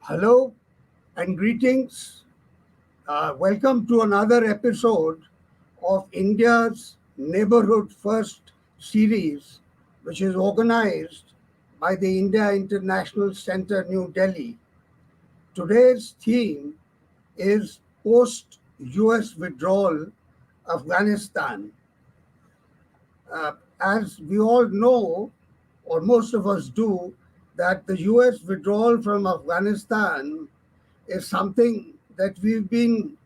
Hello and greetings. Welcome to another episode of India's Neighbourhood First series, which is organized by the India International Centre, New Delhi. Today's theme is post US withdrawal Afghanistan. As we all know, or most of us do, that the US withdrawal from Afghanistan is something that we've been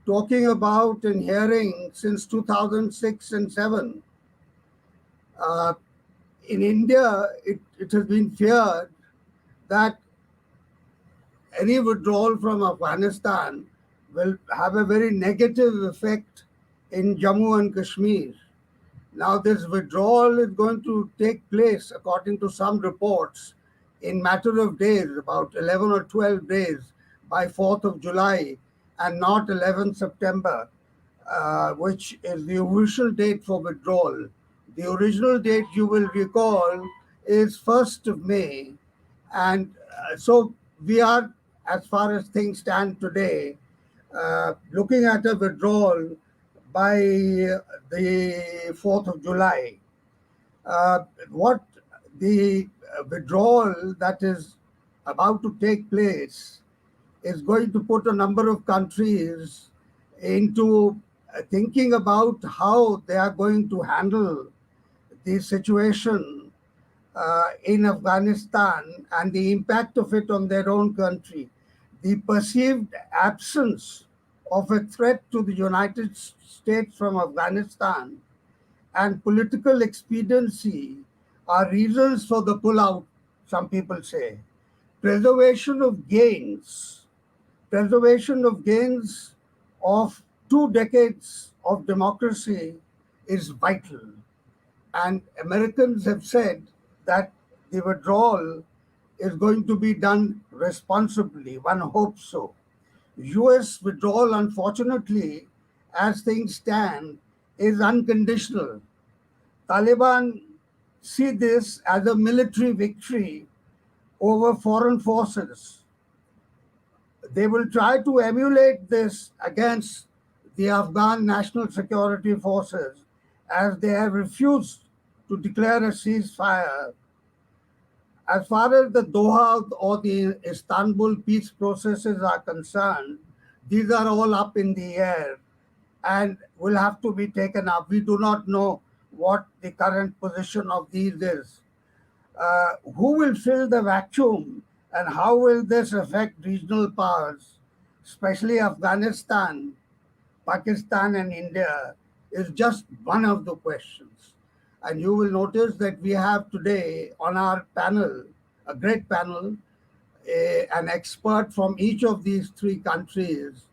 talking about and hearing since 2006 and 7. Uh, in India, it has been feared that any withdrawal from Afghanistan will have a very negative effect in Jammu and Kashmir. Now, this withdrawal is going to take place, according to some reports, in matter of days, about 11 or 12 days, by 4th of July, and not 11th September, which is the official date for withdrawal. The original date, you will recall, is 1st of May. And so we are, as far as things stand today, looking at a withdrawal by the 4th of July. What the withdrawal that is about to take place is going to put a number of countries into thinking about how they are going to handle the situation in Afghanistan and the impact of it on their own country. The perceived absence of a threat to the United States from Afghanistan and political expediency are reasons for the pullout, some people say. Preservation of gains, preservation of gains of 2 decades of democracy is vital. And Americans have said that the withdrawal is going to be done responsibly. One hopes so. US withdrawal, unfortunately, as things stand, is unconditional. Taliban see this as a military victory over foreign forces. They will try to emulate this against the Afghan National Security Forces, as they have refused to declare a ceasefire. As far as the Doha or the Istanbul peace processes are concerned, these are all up in the air and will have to be taken up. We do not know what the current position of these is. Who will fill the vacuum and how will this affect regional powers, especially Afghanistan, Pakistan, and India, is just one of the questions. And you will notice that we have today on our panel, a great panel, an expert from each of these three countries,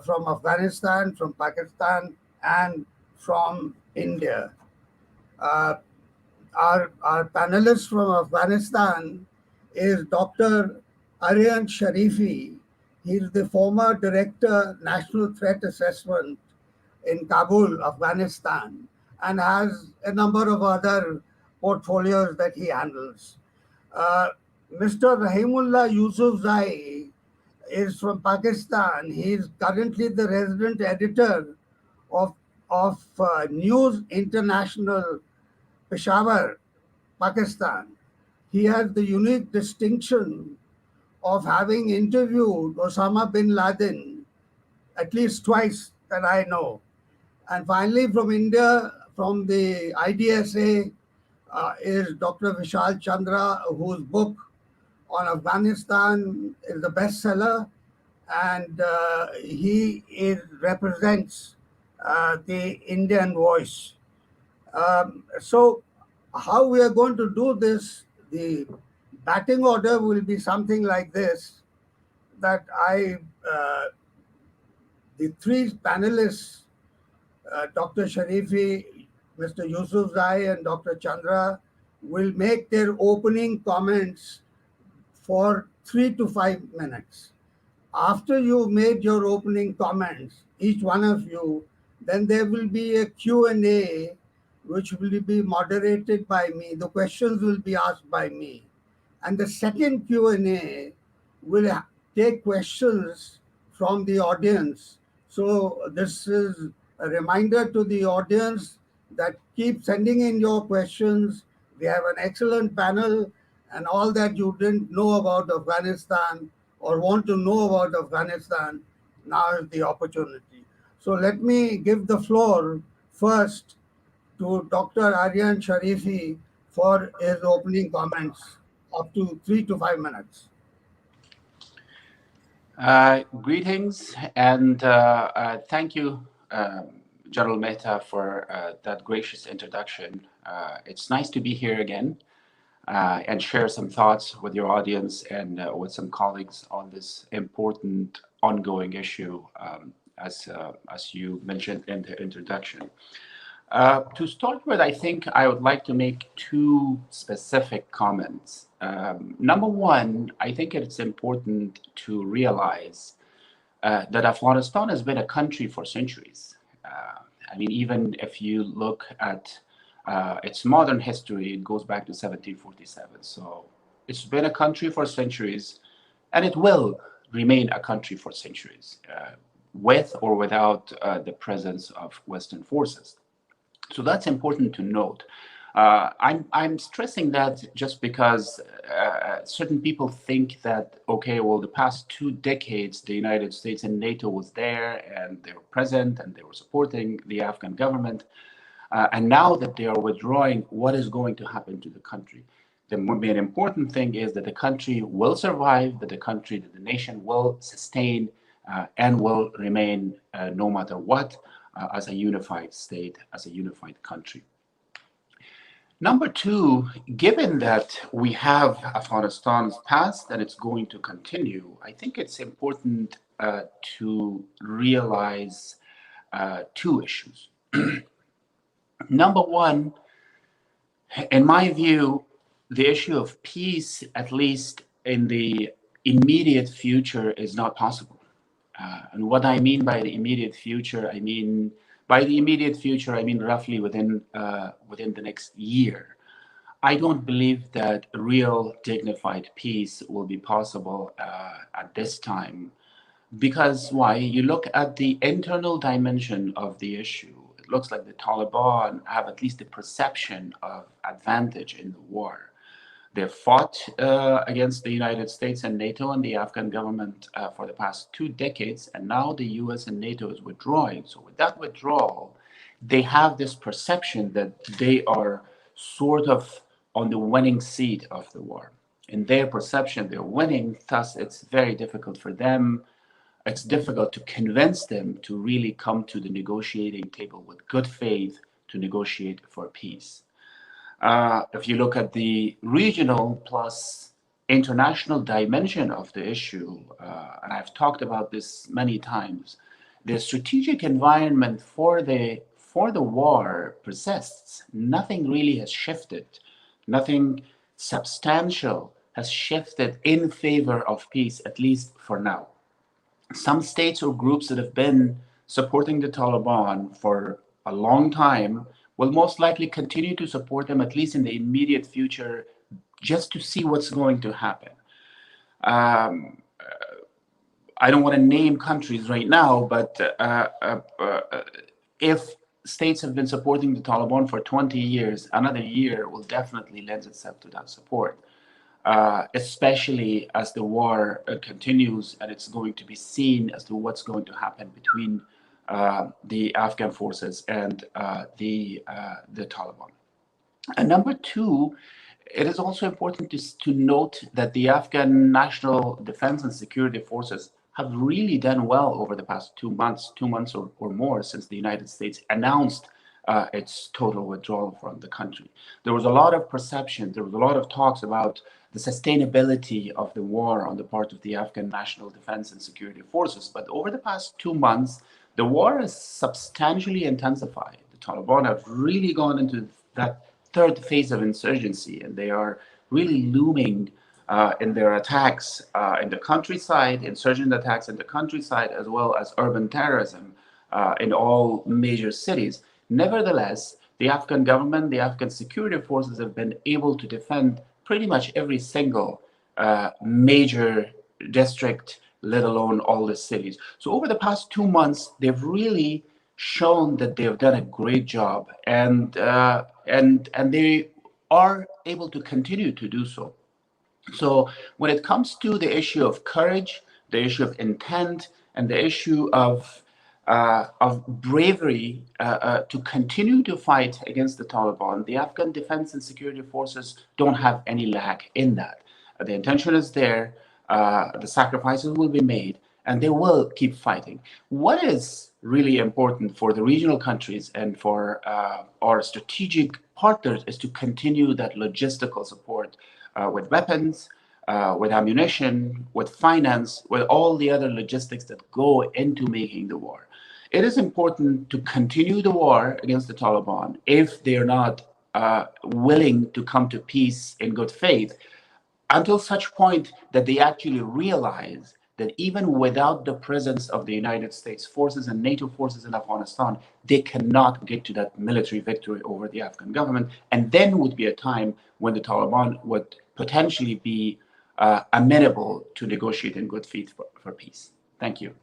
from Afghanistan, from Pakistan, and from India. Uh, our panelist from Afghanistan is Dr. Aryan Sharifi. He's the former Director, National Threat Assessment in Kabul, Afghanistan, and has a number of other portfolios that he handles. Mr. Rahimullah Yusufzai is from Pakistan. He is currently the resident editor of News International, Peshawar, Pakistan. He has the unique distinction of having interviewed Osama bin Laden at least twice that I know. And finally, from India, from the IDSA, is Dr. Vishal Chandra, whose book on Afghanistan is the bestseller, and represents the Indian voice. So, how we are going to do this, the batting order will be something like this, that the three panelists, Dr. Sharifi, Mr. Yusufzai, and Dr. Chandra, will make their opening comments for 3 to 5 minutes. After you've made your opening comments, each one of you, then there will be a Q&A which will be moderated by me. The questions will be asked by me. And the second Q&A will take questions from the audience. So this is a reminder to the audience that keep sending in your questions. We have an excellent panel, and all that you didn't know about Afghanistan or want to know about Afghanistan, now is the opportunity. So let me give the floor first to Dr. Aryan Sharifi for his opening comments, up to 3 to 5 minutes. Greetings and thank you, General Mehta, for that gracious introduction. It's nice to be here again and share some thoughts with your audience and with some colleagues on this important ongoing issue, as you mentioned in the introduction. To start with, I think I would like to make two specific comments. Number one, I think it's important to realize that Afghanistan has been a country for centuries. I mean, even if you look at its modern history, it goes back to 1747. So it's been a country for centuries, and it will remain a country for centuries, with or without the presence of Western forces. So that's important to note. I'm stressing that just because certain people think that, okay, well, the past 2 decades, the United States and NATO was there and they were present and they were supporting the Afghan government. And now that they are withdrawing, what is going to happen to the country? The main important thing is that the country will survive, that the nation will sustain and will remain no matter what, as a unified state, as a unified country. Number two, given that we have Afghanistan's past and it's going to continue, I think it's important to realize two issues. Number one, in my view, the issue of peace, at least in the immediate future, is not possible. And what I mean by the immediate future, I mean roughly within the next year. I don't believe that real dignified peace will be possible at this time. Because why? You look at the internal dimension of the issue. It looks like the Taliban have at least the perception of advantage in the war. They fought against the United States and NATO and the Afghan government for the past 2 decades, and now the US and NATO is withdrawing. So with that withdrawal, they have this perception that they are sort of on the winning seat of the war. In their perception, they're winning, thus it's very difficult for them. It's difficult to convince them to really come to the negotiating table with good faith to negotiate for peace. If you look at the regional plus international dimension of the issue, and I've talked about this many times, the strategic environment for the war persists. Nothing really has shifted. Nothing substantial has shifted in favor of peace, at least for now. Some states or groups that have been supporting the Taliban for a long time will most likely continue to support them, at least in the immediate future, just to see what's going to happen. I don't want to name countries right now, but if states have been supporting the Taliban for 20 years, another year will definitely lend itself to that support. Especially as the war continues and it's going to be seen as to what's going to happen between the Afghan forces and the Taliban. And number two, it is also important to note that the Afghan National Defense and Security Forces have really done well over the past 2 months or more since the United States announced its total withdrawal from the country. There was a lot of perception, there was a lot of talks about the sustainability of the war on the part of the Afghan National Defense and Security Forces. But over the past 2 months, the war has substantially intensified. The Taliban have really gone into that third phase of insurgency, and they are really looming in their attacks in the countryside, insurgent attacks in the countryside, as well as urban terrorism in all major cities. Nevertheless, the Afghan government, the Afghan security forces have been able to defend pretty much every single major district, let alone all the cities. So over the past 2 months, they've really shown that they've done a great job, and they are able to continue to do so. So when it comes to the issue of courage, the issue of intent, and the issue of bravery to continue to fight against the Taliban, the Afghan defense and security forces don't have any lack in that. The intention is there. The sacrifices will be made, and they will keep fighting. What is really important for the regional countries and for our strategic partners is to continue that logistical support with weapons, with ammunition, with finance, with all the other logistics that go into making the war. It is important to continue the war against the Taliban if they are not willing to come to peace in good faith, until such point that they actually realize that even without the presence of the United States forces and NATO forces in Afghanistan, they cannot get to that military victory over the Afghan government. And then would be a time when the Taliban would potentially be amenable to negotiate in good faith for peace. Thank you.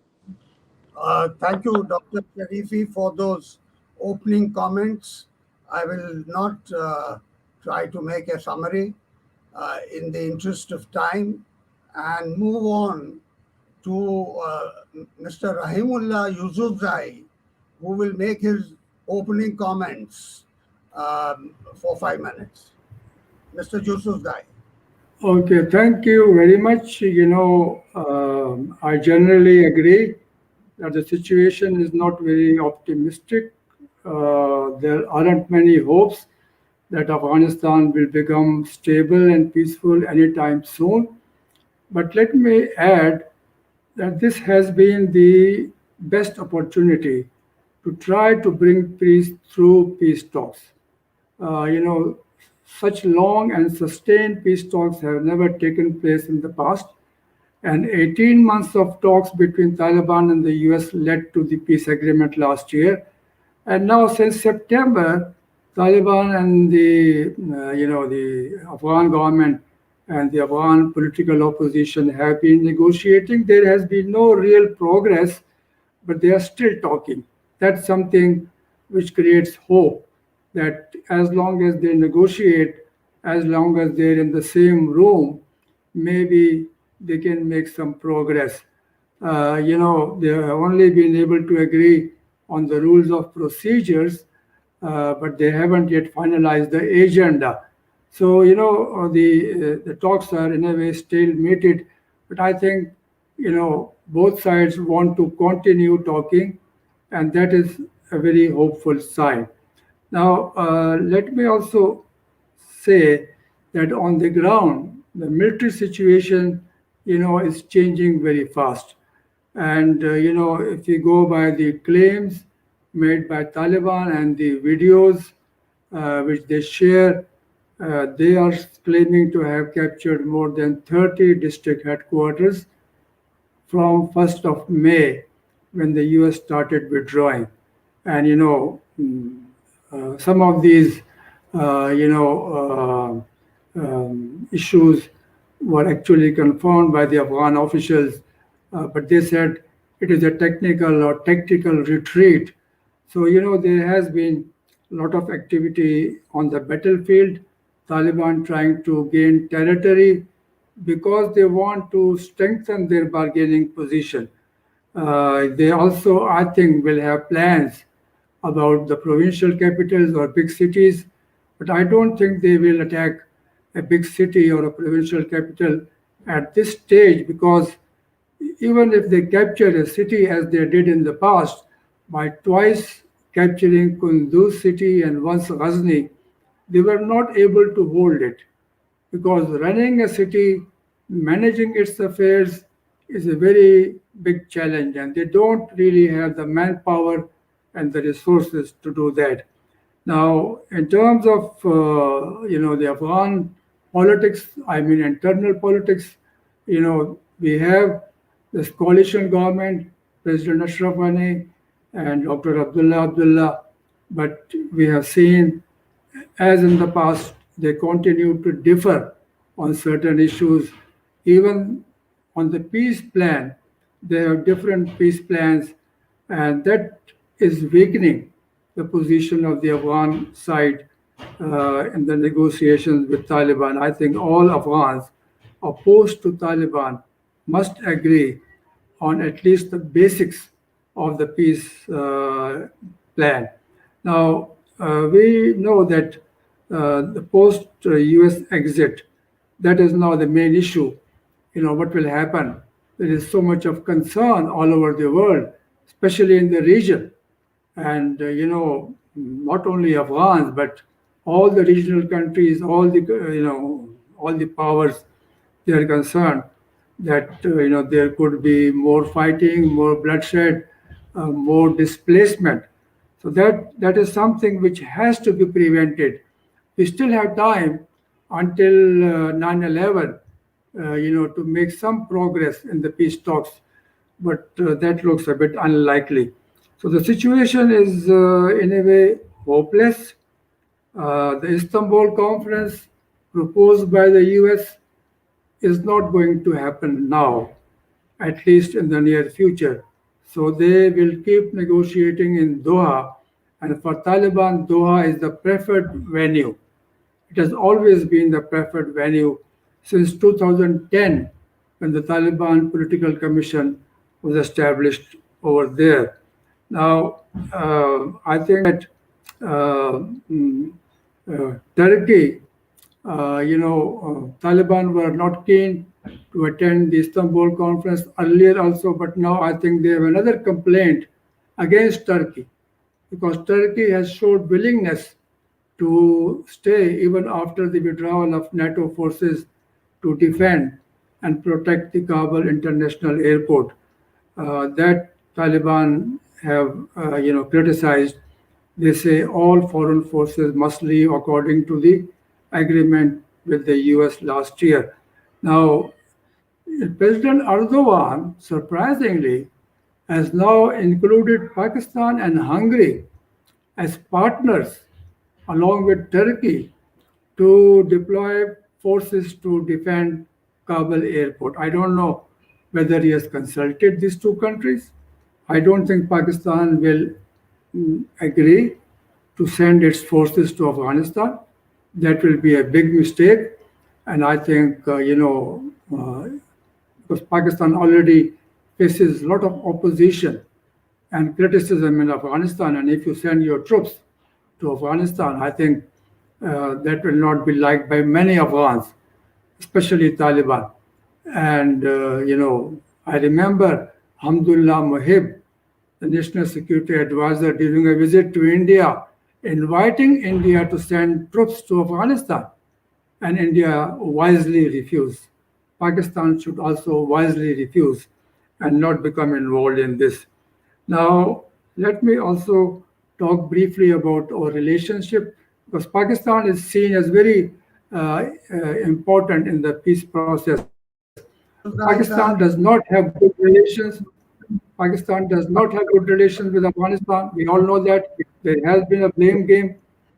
Thank you, Dr. Sharifi, for those opening comments. I will not try to make a summary in the interest of time and move on to Mr. Rahimullah Yusufzai, who will make his opening comments for 5 minutes. Mr. Yusufzai. Okay, thank you very much. I generally agree that the situation is not very optimistic. There aren't many hopes that Afghanistan will become stable and peaceful anytime soon. But let me add that this has been the best opportunity to try to bring peace through peace talks. Uh, you know, Such long and sustained peace talks have never taken place in the past, and 18 months of talks between Taliban and the US led to the peace agreement last year. And now, since September, Taliban and the Afghan government and the Afghan political opposition have been negotiating. There has been no real progress, but they are still talking. That's something which creates hope that as long as they negotiate, as long as they're in the same room, maybe they can make some progress. They have only been able to agree on the rules of procedures, but they haven't yet finalized the agenda. So, the talks are in a way stalemated, but I think, both sides want to continue talking, and that is a very hopeful sign. Now, let me also say that on the ground, the military situation, is changing very fast. And, if you go by the claims made by Taliban and the videos which they share, they are claiming to have captured more than 30 district headquarters from 1st of May when the US started withdrawing. And, some of these, issues were actually confirmed by the Afghan officials, but they said it is a technical or tactical retreat. So, there has been a lot of activity on the battlefield, Taliban trying to gain territory because they want to strengthen their bargaining position. They also, I think, will have plans about the provincial capitals or big cities, but I don't think they will attack a big city or a provincial capital at this stage, because even if they capture a city as they did in the past, by twice capturing Kunduz city and once Ghazni, they were not able to hold it, because running a city, managing its affairs is a very big challenge, and they don't really have the manpower and the resources to do that. Now, in terms of the Afghan politics, I mean internal politics, we have this coalition government, President Ashraf Ghani and Dr. Abdullah, but we have seen, as in the past, they continue to differ on certain issues, even on the peace plan, they have different peace plans, and that is weakening the position of the Afghan side in the negotiations with Taliban. I think all Afghans opposed to Taliban must agree on at least the basics of the peace plan. Now, we know that the post-US exit, that is now the main issue. What will happen? There is so much of concern all over the world, especially in the region. And, not only Afghans, but all the regional countries, all the powers, they are concerned that, there could be more fighting, more bloodshed, more displacement. So that is something which has to be prevented. We still have time until 9/11, to make some progress in the peace talks, but that looks a bit unlikely. So the situation is, in a way, hopeless. The Istanbul conference proposed by the US is not going to happen now, at least in the near future. So they will keep negotiating in Doha, and for Taliban, Doha is the preferred venue. It has always been the preferred venue since 2010, when the Taliban Political Commission was established over there. Now, I think that Turkey, Taliban were not keen to attend the Istanbul conference earlier also, but now I think they have another complaint against Turkey, because Turkey has showed willingness to stay even after the withdrawal of Nato forces to defend and protect the Kabul International Airport. That Taliban have, criticized. They say all foreign forces must leave according to the agreement with the US last year. Now, President Erdogan, surprisingly, has now included Pakistan and Hungary as partners, along with Turkey, to deploy forces to defend Kabul airport. I don't know whether he has consulted these two countries. I don't think Pakistan will agree to send its forces to Afghanistan. That will be a big mistake. And I think, because Pakistan already faces a lot of opposition and criticism in Afghanistan. And if you send your troops to Afghanistan, I think that will not be liked by many Afghans, especially Taliban. And, I remember Hamdullah Mohib, the National Security Advisor, during a visit to India, inviting India to send troops to Afghanistan. And India wisely refused. Pakistan should also wisely refuse and not become involved in this. Now, let me also talk briefly about our relationship, because Pakistan is seen as very important in the peace process. Pakistan does not have good relations. Pakistan does not have good relations with Afghanistan. We all know that. There has been a blame game,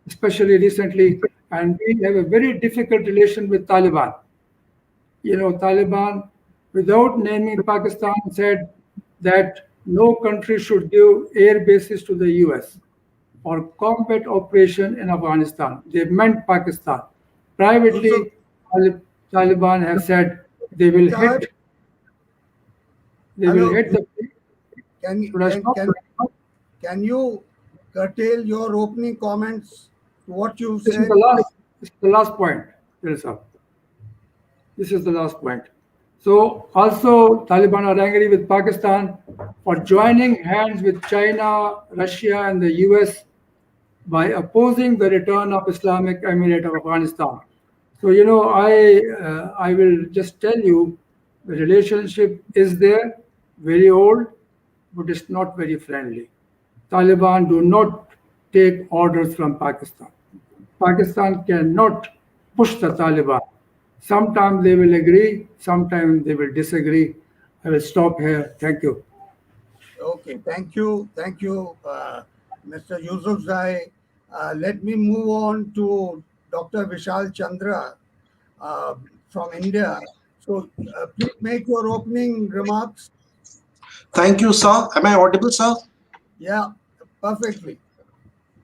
especially recently, and we have a very difficult relation with Taliban. Taliban, without naming Pakistan, said that no country should give air bases to the US for combat operation in Afghanistan. They meant Pakistan. Privately, Taliban have said they will hit. They will hit the. Can you curtail your opening comments to what you This said? is the last point, Sir. This is the last point. So also Taliban are angry with Pakistan for joining hands with China, Russia, and the US by opposing the return of Islamic Emirate of Afghanistan. So, I will just tell you, the relationship is there, very old, but it's not very friendly. Taliban do not take orders from Pakistan. Pakistan cannot push the Taliban. Sometimes they will agree, sometimes they will disagree. I will stop here. Thank you. Okay, thank you, Mr. Yusufzai. Let me move on to Dr. Vishal Chandra from India. So please make your opening remarks. Thank you, sir. Am I audible, sir? Yeah, perfectly.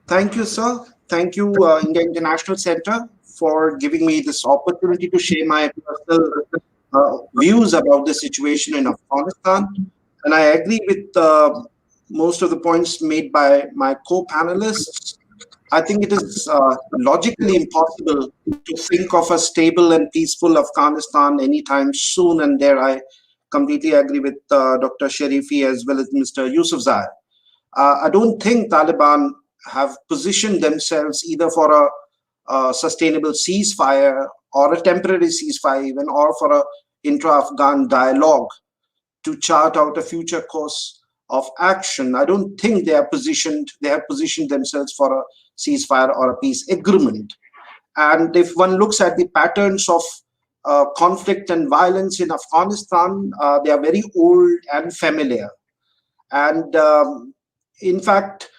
Thank you, sir. Thank you, India International Center, for giving me this opportunity to share my personal views about the situation in Afghanistan. And I agree with most of the points made by my co-panelists. I think it is logically impossible to think of a stable and peaceful Afghanistan anytime soon. And there I completely agree with Dr. Sharifi as well as Mr. Yusufzai. I don't think Taliban have positioned themselves either for a sustainable ceasefire or a temporary ceasefire even, or for a intra-Afghan dialogue to chart out a future course of action. I don't think they have positioned themselves for a ceasefire or a peace agreement. And if one looks at the patterns of conflict and violence in Afghanistan, they are very old and familiar. And in fact,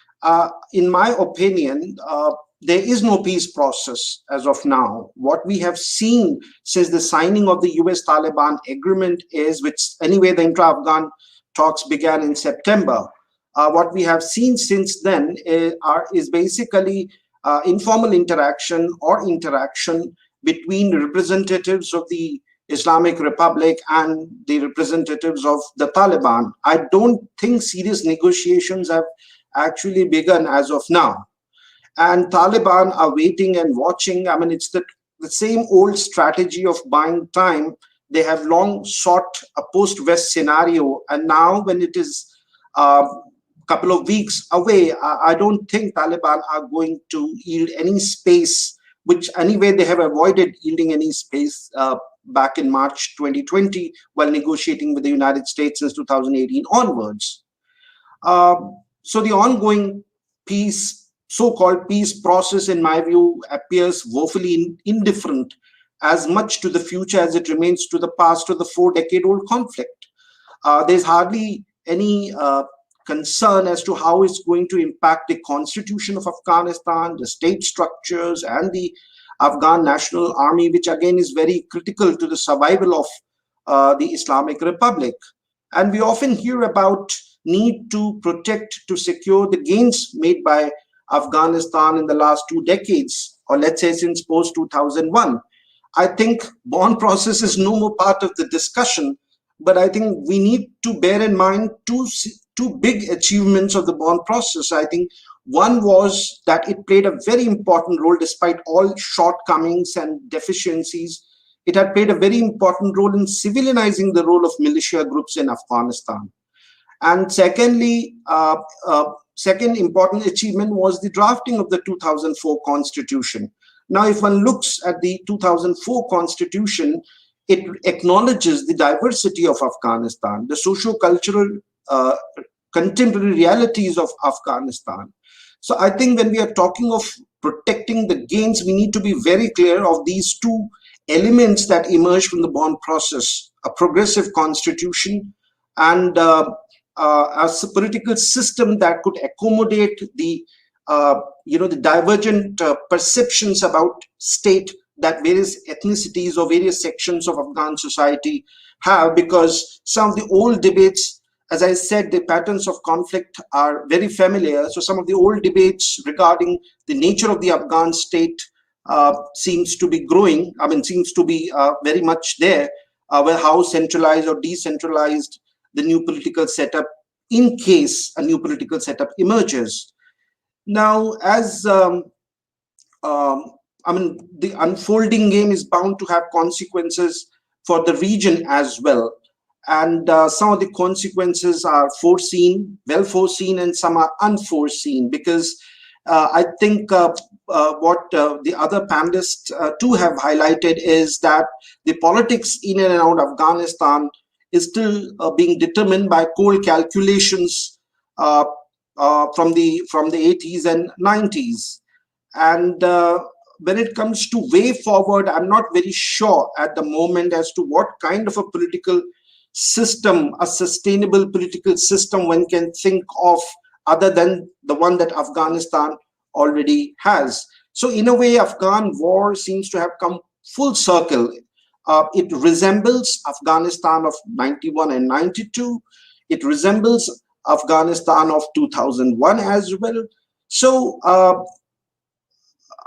in my opinion, there is no peace process as of now. What we have seen since the signing of the US Taliban agreement is, which anyway, the intra Afghan talks began in September. What we have seen since then is basically informal interaction or interaction between representatives of the Islamic Republic and the representatives of the Taliban. I don't think serious negotiations have actually begun as of now. And Taliban are waiting and watching. I mean, it's the same old strategy of buying time. They have long sought a post-West scenario. And now when it is a couple of weeks away, I don't think Taliban are going to yield any space, which anyway they have avoided yielding any space back in March 2020 while negotiating with the United States since 2018 onwards. So the ongoing so-called peace process, in my view, appears woefully indifferent as much to the future as it remains to the past, to the 4-decade-old conflict. There's hardly any concern as to how it's going to impact the constitution of Afghanistan, the state structures, and the Afghan National Army, which again is very critical to the survival of the Islamic Republic. And we often hear about need to protect, to secure the gains made by Afghanistan in the last 2 decades, or let's say since post-2001. I think bond process is no more part of the discussion, but I think we need to bear in mind two big achievements of the bond process. I think one was that it played a very important role despite all shortcomings and deficiencies. It had played a very important role in civilizing the role of militia groups in Afghanistan. And secondly, second important achievement was the drafting of the 2004 Constitution. Now, if one looks at the 2004 Constitution, it acknowledges the diversity of Afghanistan, the socio-cultural contemporary realities of Afghanistan. So I think when we are talking of protecting the gains, we need to be very clear of these two elements that emerge from the bond process: a progressive constitution and a political system that could accommodate the the divergent perceptions about state that various ethnicities or various sections of Afghan society have, because some of the old debates, as I said, the patterns of conflict are very familiar. So some of the old debates regarding the nature of the Afghan state seems to be growing. I mean, seems to be very much there, where how centralized or decentralized the new political setup, in case a new political setup emerges. Now, as I mean, the unfolding game is bound to have consequences for the region as well. And some of the consequences are foreseen, well foreseen, and some are unforeseen, because I think what the other panelists too have highlighted is that the politics in and out of Afghanistan is still being determined by cold calculations from the 80s and 90s. And when it comes to way forward, I'm not very sure at the moment as to what kind of a political system, a sustainable political system one can think of other than the one that Afghanistan already has. So in a way, Afghan war seems to have come full circle. It resembles Afghanistan of 91 and 92. It resembles Afghanistan of 2001 as well. So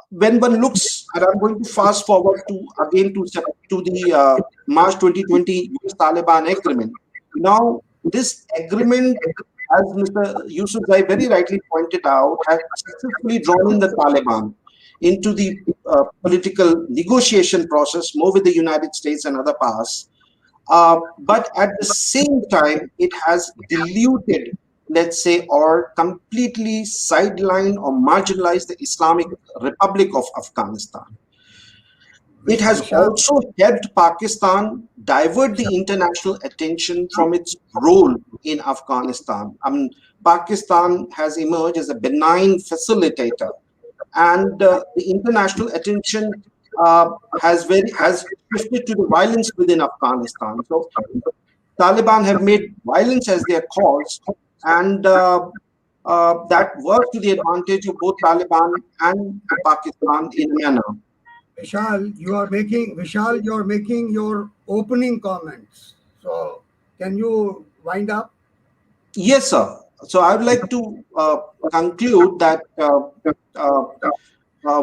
when one looks, and I'm going to fast forward to again to the March 2020 US Taliban agreement. Now, this agreement, as Mr. Yusufzai very rightly pointed out, has successfully drawn in the Taliban into the political negotiation process, more with the United States and other powers. But at the same time, it has diluted, let's say, or completely sidelined or marginalized the Islamic Republic of Afghanistan. It has Vishal, also helped Pakistan divert the international attention from its role in Afghanistan. I mean, Pakistan has emerged as a benign facilitator, and the international attention has shifted to the violence within Afghanistan. So Taliban have made violence as their cause, and that works to the advantage of both Taliban and Pakistan in a manner. Vishal, you are making your opening comments. So can you wind up? Yes, sir. So I would like to conclude that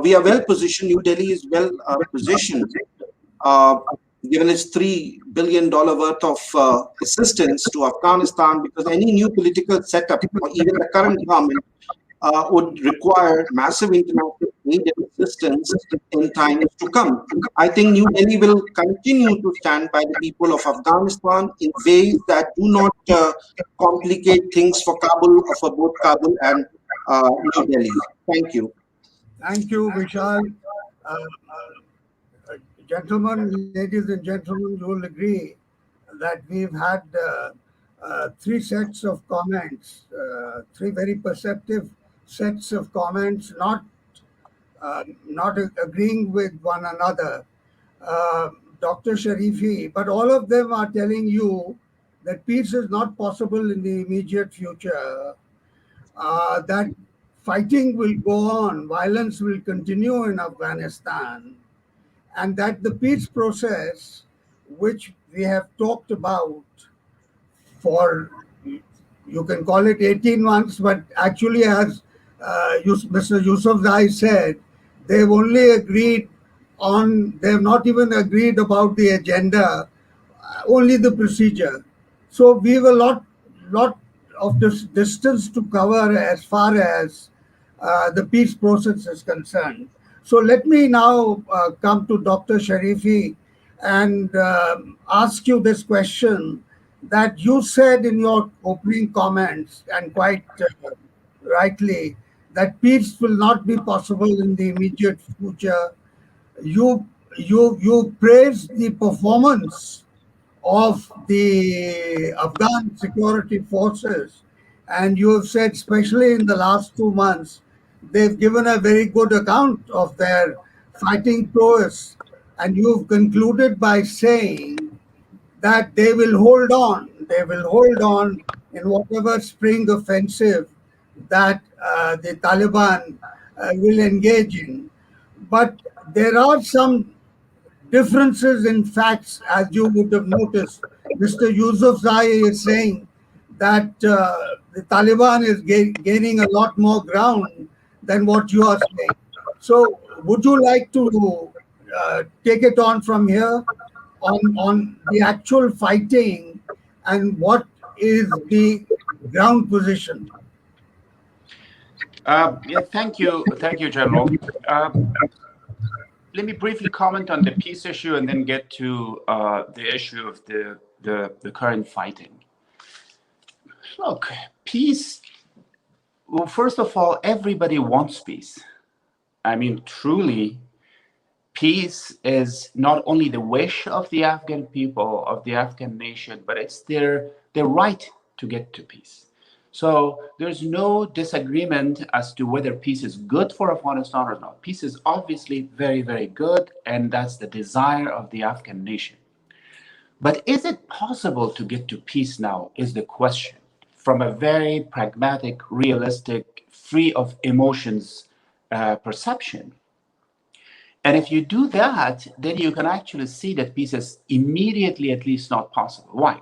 we are well positioned. New Delhi is well positioned, uh, given its $3 billion worth of assistance to Afghanistan, because any new political setup or even the current government would require massive international aid and assistance in times to come. I think New Delhi will continue to stand by the people of Afghanistan in ways that do not complicate things for Kabul or for both Kabul and New Delhi. Thank you. Thank you, Vishal. Gentlemen, ladies and gentlemen, you will agree that we've had three sets of comments, three very perceptive sets of comments, not agreeing with one another. Dr. Sharifi, but all of them are telling you that peace is not possible in the immediate future, that fighting will go on, violence will continue in Afghanistan, and that the peace process, which we have talked about for, you can call it 18 months, but actually, as Mr. Yusufzai said, they've only agreed they have not even agreed about the agenda, only the procedure. So we have a lot of this distance to cover as far as the peace process is concerned. So let me now come to Dr. Sharifi and ask you this question that you said in your opening comments, and quite rightly, that peace will not be possible in the immediate future. You praised the performance of the Afghan security forces, and you have said, especially in the last 2 months, they've given a very good account of their fighting prowess. And you've concluded by saying that they will hold on. They will hold on in whatever spring offensive that the Taliban will engage in. But there are some differences in facts, as you would have noticed. Mr. Yusufzai is saying that the Taliban is gaining a lot more ground than what you are saying. So, would you like to take it on from here on the actual fighting and what is the ground position? Yeah, thank you, General. Let me briefly comment on the peace issue and then get to the issue of the current fighting. Look, peace. Well, first of all, everybody wants peace. I mean, truly, peace is not only the wish of the Afghan people, of the Afghan nation, but it's their right to get to peace. So there's no disagreement as to whether peace is good for Afghanistan or not. Peace is obviously very, very good, and that's the desire of the Afghan nation. But is it possible to get to peace now, is the question, from a very pragmatic, realistic, free of emotions perception. And if you do that, then you can actually see that peace is immediately at least not possible. Why?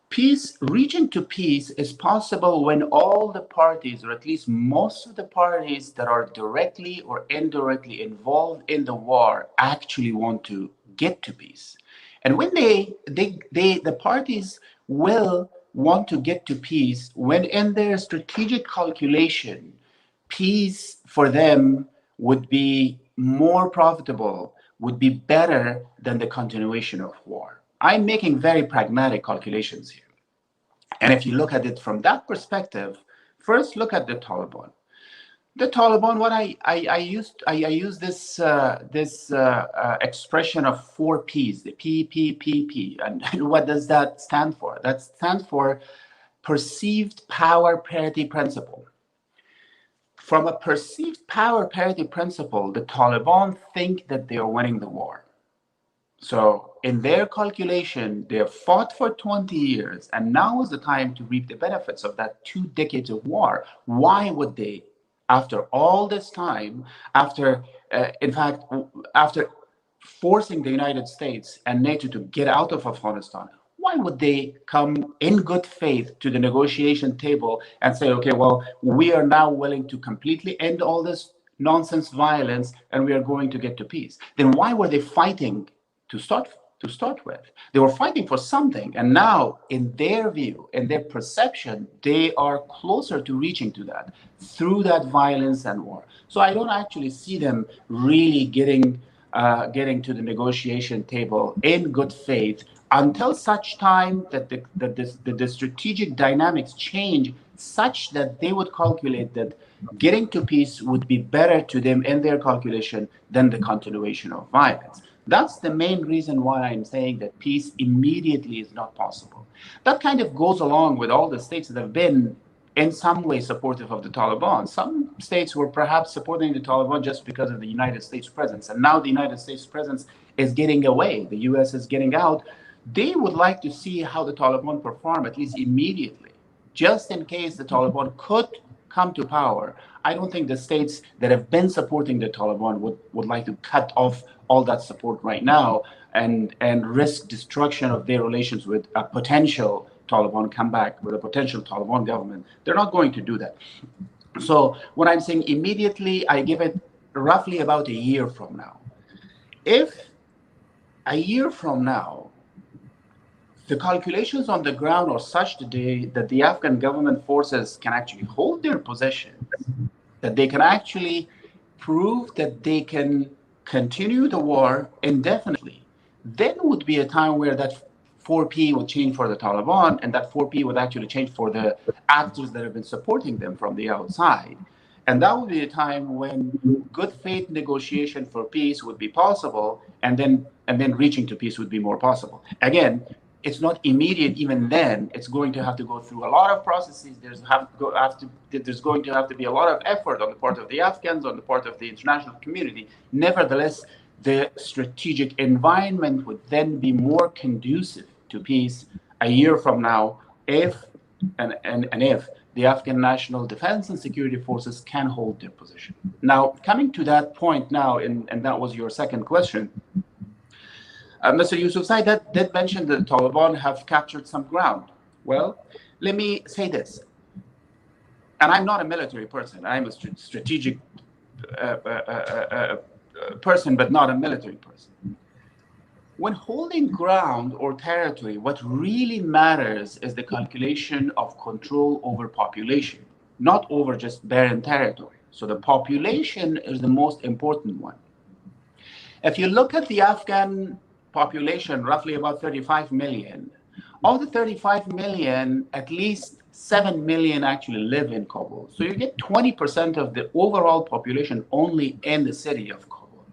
Peace, reaching to peace is possible when all the parties, or at least most of the parties that are directly or indirectly involved in the war, actually want to get to peace. And when the parties will want to get to peace when in their strategic calculation, peace for them would be more profitable, would be better than the continuation of war. I'm making very pragmatic calculations here. And if you look at it from that perspective, first look at the Taliban. The Taliban, what I use this expression of four P's, the P, and what does that stand for? That stands for perceived power parity principle. From a perceived power parity principle, the Taliban think that they are winning the war. So in their calculation, they have fought for 20 years, and now is the time to reap the benefits of that 2 decades of war. Why would they, after all this time, after forcing the United States and NATO to get out of Afghanistan, why would they come in good faith to the negotiation table and say, okay, well, we are now willing to completely end all this nonsense violence and we are going to get to peace? Then why were they fighting to start with? They were fighting for something, and now in their view, in their perception, they are closer to reaching to that through that violence and war. So I don't actually see them really getting to the negotiation table in good faith until such time that the strategic dynamics change such that they would calculate that getting to peace would be better to them in their calculation than the continuation of violence. That's the main reason why I'm saying that peace immediately is not possible. That kind of goes along with all the states that have been in some way supportive of the Taliban. Some states were perhaps supporting the Taliban just because of the United States presence. And now the United States presence is getting away. The US is getting out. They would like to see how the Taliban perform, at least immediately, just in case the Taliban could come to power. I don't think the states that have been supporting the Taliban would like to cut off all that support right now and risk destruction of their relations with a potential Taliban comeback, with a potential Taliban government. They're not going to do that. So what I'm saying, immediately, I give it roughly about a year from now. If a year from now, the calculations on the ground are such today that the Afghan government forces can actually hold their positions, that they can actually prove that they can continue the war indefinitely, then would be a time where that 4P would change for the Taliban, and that 4P would actually change for the actors that have been supporting them from the outside. And that would be a time when good faith negotiation for peace would be possible, and then reaching to peace would be more possible. Again, it's not immediate. Even then, it's going to have to go through a lot of processes. There's going to have to be a lot of effort on the part of the Afghans, on the part of the international community. Nevertheless, the strategic environment would then be more conducive to peace a year from now if the Afghan National Defense and Security Forces can hold their position. Now, coming to that point now, and that was your second question, Mr. Yusufzai did mention that the Taliban have captured some ground. Well, let me say this, and I'm not a military person. I'm a strategic person, but not a military person. When holding ground or territory, what really matters is the calculation of control over population, not over just barren territory. So the population is the most important one. If you look at the Afghan population, roughly about 35 million. Of the 35 million, at least 7 million actually live in Kabul. So you get 20% of the overall population only in the city of Kabul.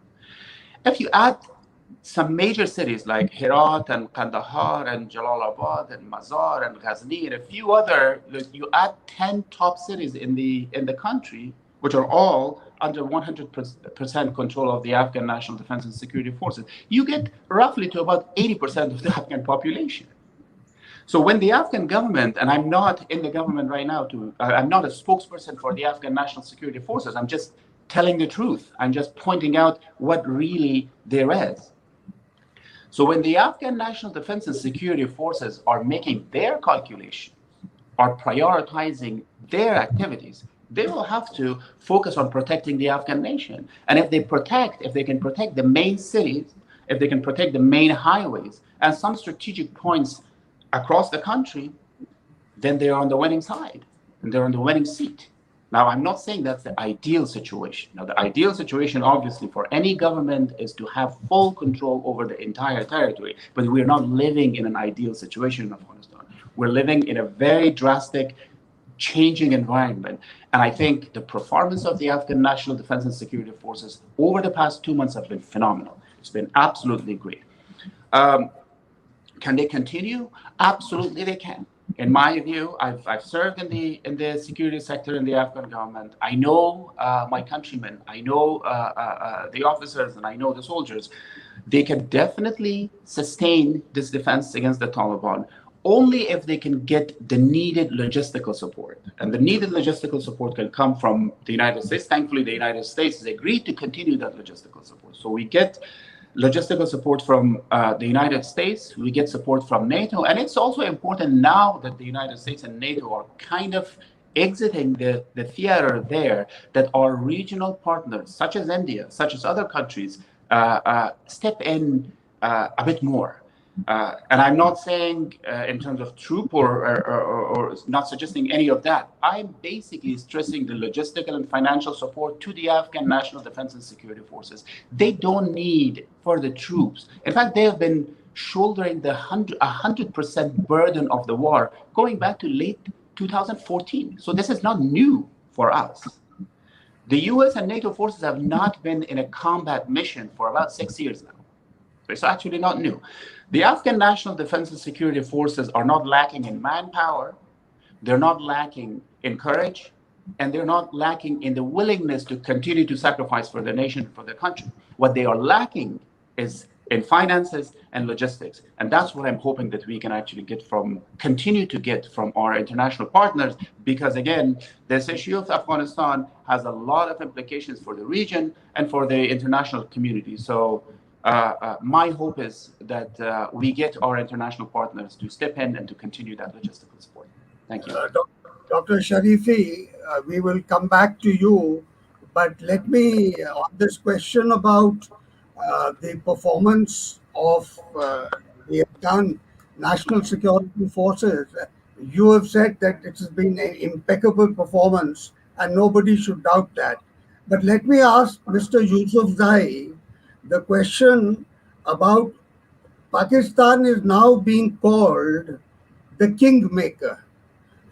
If you add some major cities like Herat and Kandahar and Jalalabad and Mazar and Ghazni and a few other, you add 10 top cities in the country, which are all under 100% control of the Afghan National Defense and Security Forces, you get roughly to about 80% of the Afghan population. So when the Afghan government, and I'm not in the government right now, I'm not a spokesperson for the Afghan National Security Forces, I'm just telling the truth. I'm just pointing out what really there is. So when the Afghan National Defense and Security Forces are making their calculations, are prioritizing their activities, they will have to focus on protecting the Afghan nation. And if they can protect the main cities, if they can protect the main highways and some strategic points across the country, then they're on the winning side and they're on the winning seat. Now, I'm not saying that's the ideal situation. Now, the ideal situation, obviously, for any government is to have full control over the entire territory. But we're not living in an ideal situation in Afghanistan. We're living in a very drastic, changing environment. And I think the performance of the Afghan National Defense and Security Forces over the past 2 months have been phenomenal. It's been absolutely great. Can they continue? Absolutely, they can. In my view, I've served in the security sector in the Afghan government. I know my countrymen. I know the officers, and I know the soldiers. They can definitely sustain this defense against the Taliban only if they can get the needed logistical support. And the needed logistical support can come from the United States. Thankfully, the United States has agreed to continue that logistical support. So we get logistical support from the United States, we get support from NATO, and it's also important now that the United States and NATO are kind of exiting the theater there, that our regional partners, such as India, such as other countries, step in a bit more. And I'm not saying in terms of troop or not suggesting any of that. I'm basically stressing the logistical and financial support to the Afghan National Defense and Security Forces. They don't need further troops. In fact, they have been shouldering the 100% burden of the war going back to late 2014. So this is not new for us. The US and NATO forces have not been in a combat mission for about 6 years now. So it's actually not new. The Afghan National Defense and Security Forces are not lacking in manpower, they're not lacking in courage, and they're not lacking in the willingness to continue to sacrifice for the nation, for the country. What they are lacking is in finances and logistics. And that's what I'm hoping that we can actually continue to get from our international partners, because again, this issue of Afghanistan has a lot of implications for the region and for the international community. So my hope is that we get our international partners to step in and to continue that logistical support. Thank you. Dr. Sharifi, we will come back to you, but let me, on this question about the performance of the Afghan National Security Forces, you have said that it has been an impeccable performance and nobody should doubt that. But let me ask Mr. Yusufzai the question about Pakistan is now being called the kingmaker.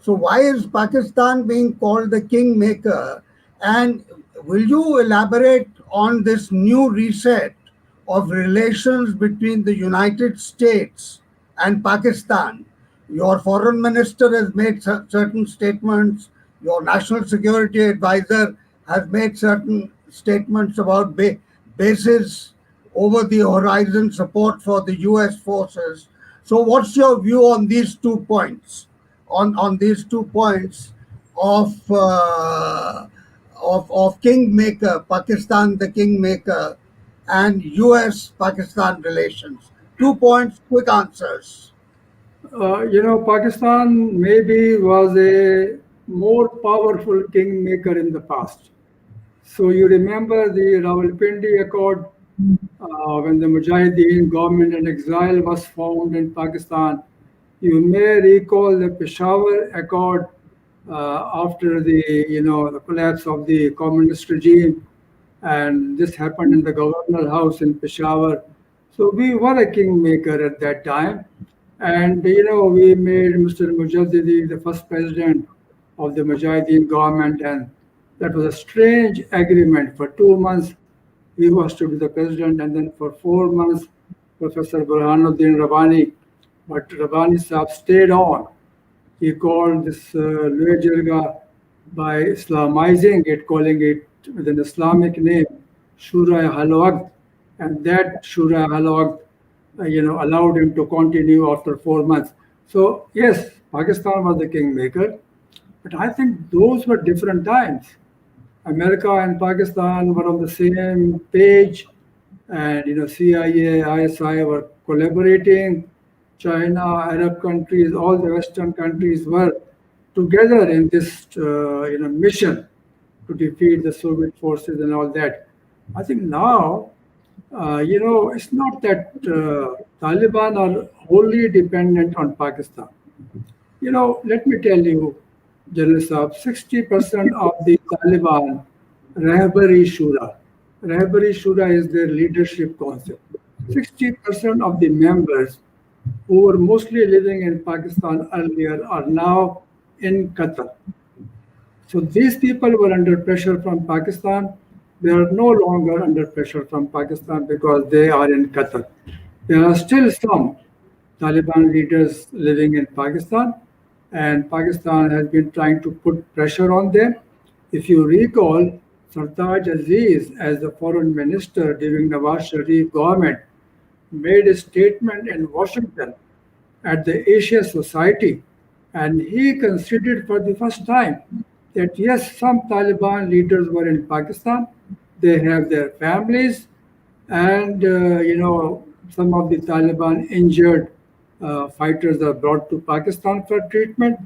So why is Pakistan being called the kingmaker? And will you elaborate on this new reset of relations between the United States and Pakistan? Your foreign minister has made certain statements. Your national security advisor has made certain statements about bases over the horizon support for the US forces. So what's your view on these 2 points? On these 2 points of kingmaker, Pakistan the kingmaker, and US-Pakistan relations. 2 points, quick answers. Pakistan maybe was a more powerful kingmaker in the past. So you remember the Rawalpindi Accord, when the Mujahideen government in exile was formed in Pakistan. You may recall the Peshawar Accord after the collapse of the communist regime, and this happened in the Governor House in Peshawar. So we were a kingmaker at that time, and we made Mr. Mujaddidi the first president of the Mujahideen government, and that was a strange agreement. For 2 months, he was to be the president, and then for 4 months, Professor Burhanuddin Rabbani. But Rabbani Sahab stayed on. He called this Luay Jirga by Islamizing it, calling it with an Islamic name, Shura Halwaqt, and that Shura Halwaqt, allowed him to continue after 4 months. So yes, Pakistan was the kingmaker, but I think those were different times. America and Pakistan were on the same page, and CIA, ISI were collaborating. China, Arab countries, all the Western countries were together in this mission to defeat the Soviet forces and all that. I think now, it's not that Taliban are wholly dependent on Pakistan. Let me tell you, General Saab, 60% of the Taliban, Rahbari Shura. Rahbari Shura is their leadership concept. 60% of the members who were mostly living in Pakistan earlier are now in Qatar. So these people were under pressure from Pakistan. They are no longer under pressure from Pakistan because they are in Qatar. There are still some Taliban leaders living in Pakistan, and Pakistan has been trying to put pressure on them. If you recall, Sartaj Aziz, as the foreign minister during Nawaz Sharif government, made a statement in Washington at the Asia Society, and he considered for the first time that yes, some Taliban leaders were in Pakistan, they have their families, and some of the Taliban injured fighters are brought to Pakistan for treatment,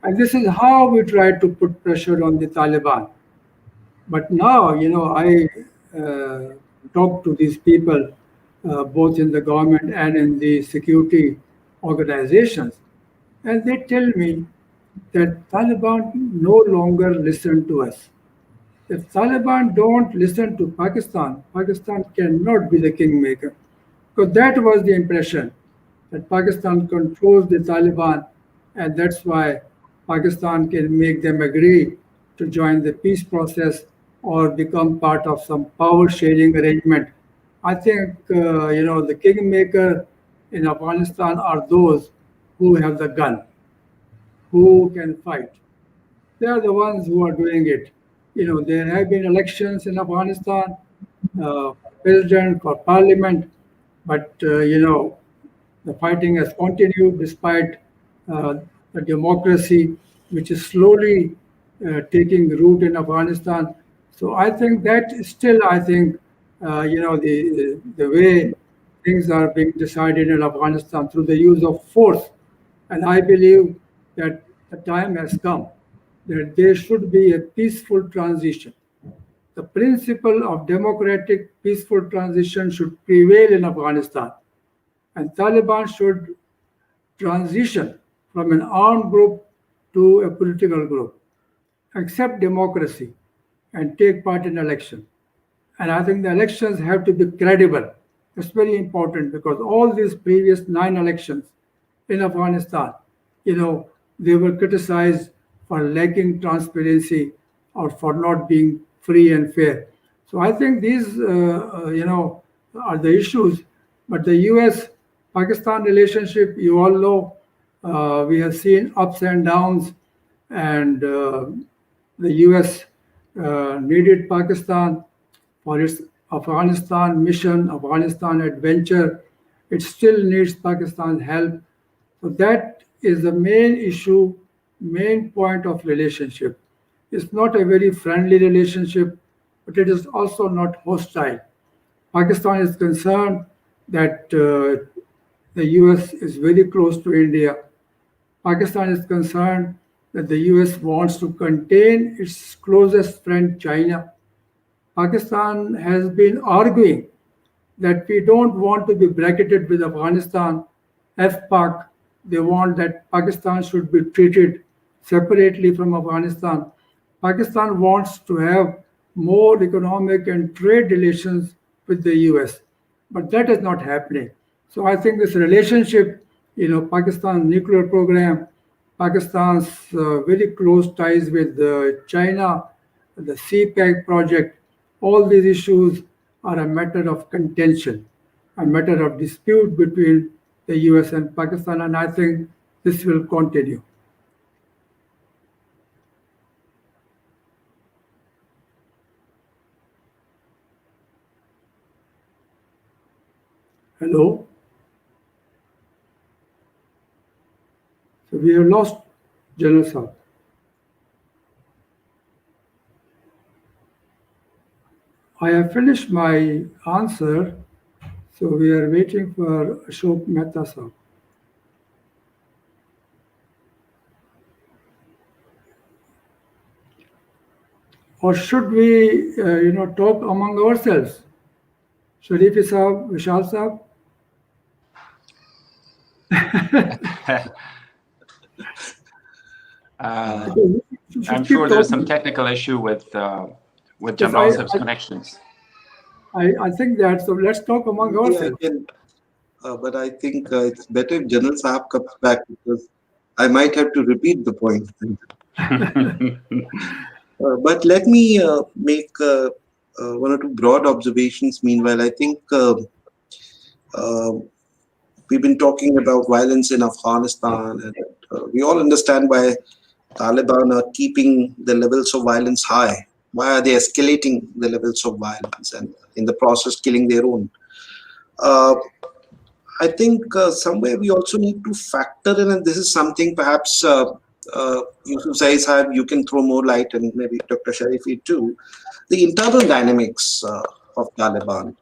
and this is how we try to put pressure on the Taliban. But now, I talk to these people, both in the government and in the security organizations, and they tell me that Taliban no longer listen to us. If Taliban don't listen to Pakistan, Pakistan cannot be the kingmaker. Because that was the impression that Pakistan controls the Taliban, and that's why Pakistan can make them agree to join the peace process or become part of some power sharing arrangement. I think the kingmaker in Afghanistan are those who have the gun, who can fight. They are the ones who are doing it. There have been elections in Afghanistan, for president, for parliament, but the fighting has continued despite the democracy, which is slowly taking root in Afghanistan. So I think that still, I think, the way things are being decided in Afghanistan through the use of force. And I believe that the time has come that there should be a peaceful transition. The principle of democratic peaceful transition should prevail in Afghanistan. And Taliban should transition from an armed group to a political group, accept democracy, and take part in election. And I think the elections have to be credible. It's very important because all these previous 9 elections in Afghanistan, they were criticized for lacking transparency or for not being free and fair. So I think these, are the issues. But the U.S.-Pakistan relationship, you all know, we have seen ups and downs, and the U.S. Needed Pakistan for its Afghanistan mission, Afghanistan adventure. It still needs Pakistan's help. So that is the main issue, main point of relationship. It's not a very friendly relationship, but it is also not hostile. Pakistan is concerned that the US is very close to India. Pakistan is concerned that the US wants to contain its closest friend, China. Pakistan has been arguing that we don't want to be bracketed with Afghanistan, FPAC. They want that Pakistan should be treated separately from Afghanistan. Pakistan wants to have more economic and trade relations with the US, but that is not happening. So I think this relationship, Pakistan's nuclear program, Pakistan's very close ties with China, the CPEC project, all these issues are a matter of contention, a matter of dispute between the US and Pakistan, and I think this will continue. Hello? So we have lost General Saab. I have finished my answer, so we are waiting for Ashok Mehta sir. Or should we, talk among ourselves? Sharifi Saab, Vishal Saab? I'm sure there's some technical issue with Jamal Saab's connections. I think that, so let's talk among ourselves. But I think it's better if General Saab comes back, because I might have to repeat the point. But let me make one or two broad observations. Meanwhile, I think we've been talking about violence in Afghanistan, and we all understand why Taliban are keeping the levels of violence high. Why are they escalating the levels of violence and in the process killing their own? I think somewhere we also need to factor in, and this is something perhaps Yusufzai Sahib, you can throw more light, and maybe Dr. Sharifi too, the internal dynamics of Taliban.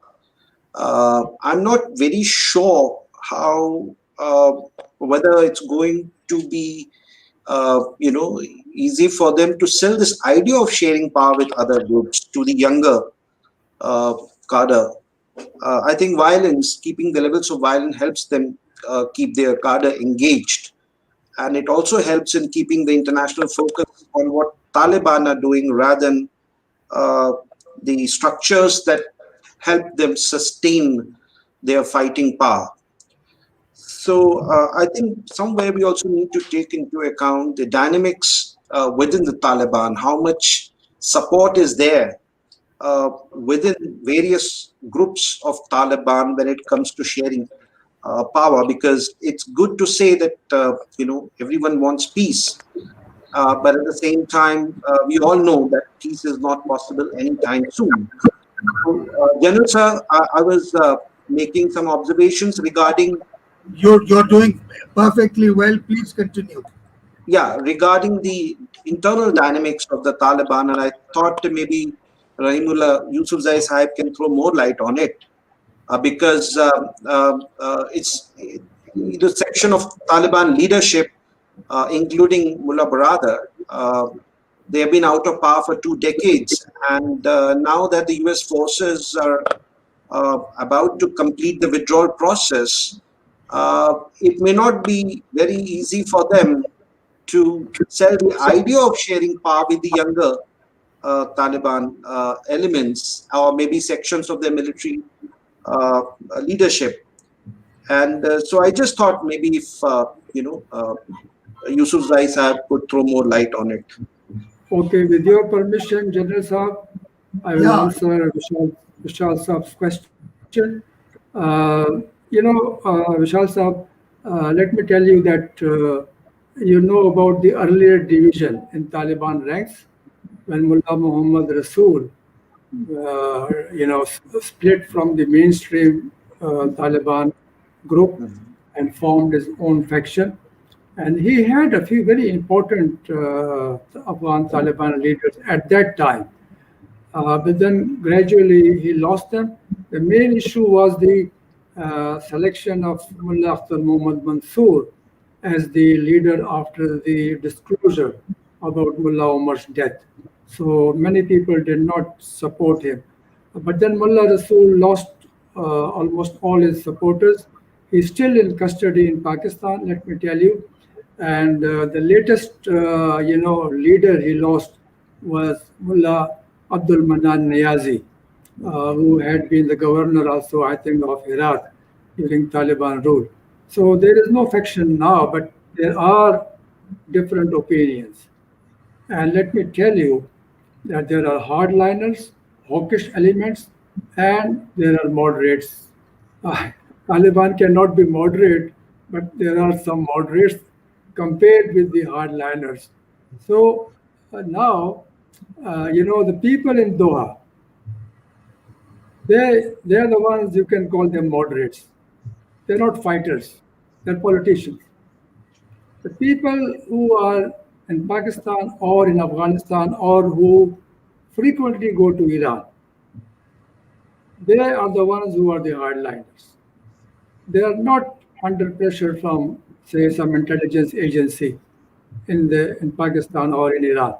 I'm not very sure how, whether it's going to be, easy for them to sell this idea of sharing power with other groups to the younger cadre. I think violence, keeping the levels of violence, helps them keep their cadre engaged. And it also helps in keeping the international focus on what Taliban are doing, rather than the structures that help them sustain their fighting power. So I think somewhere we also need to take into account the dynamics within the Taliban, how much support is there within various groups of Taliban when it comes to sharing power, because it's good to say that everyone wants peace, but at the same time we all know that peace is not possible anytime soon. So, General Sir, I was making some observations regarding. You're doing perfectly well. Please continue. Yeah, regarding the internal dynamics of the Taliban, and I thought maybe Rahimullah Yusufzai Sahib can throw more light on it, because it's the section of Taliban leadership, including Mullah Baradar. They have been out of power for 2 decades, and now that the US forces are about to complete the withdrawal process, it may not be very easy for them to sell the idea of sharing power with the younger Taliban elements, or maybe sections of their military leadership. And so I just thought maybe if Yusufzai Sahib could throw more light on it. Okay, with your permission, General Saab, I will answer Vishal Saab's question. Vishal Saab, let me tell you that you know about the earlier division in Taliban ranks when Mullah Muhammad Rasul, split from the mainstream Taliban group and formed his own faction. And he had a few very important Afghan Taliban leaders at that time. But then gradually he lost them. The main issue was the selection of Mullah Akhtar Muhammad Mansour as the leader after the disclosure about Mullah Omar's death. So many people did not support him. But then Mullah Rasul lost almost all his supporters. He's still in custody in Pakistan, let me tell you. And the latest, leader he lost was Mullah Abdul Manan Niazi, who had been the governor also, I think, of Iraq during Taliban rule. So there is no faction now, but there are different opinions. And let me tell you that there are hardliners, hawkish elements, and there are moderates. Taliban cannot be moderate, but there are some moderates compared with the hardliners. So now, the people in Doha, they are the ones you can call them moderates. They're not fighters, they're politicians. The people who are in Pakistan or in Afghanistan or who frequently go to Iran, They are the ones who are the hardliners. They are not under pressure from, say, some intelligence agency in Pakistan or in Iran.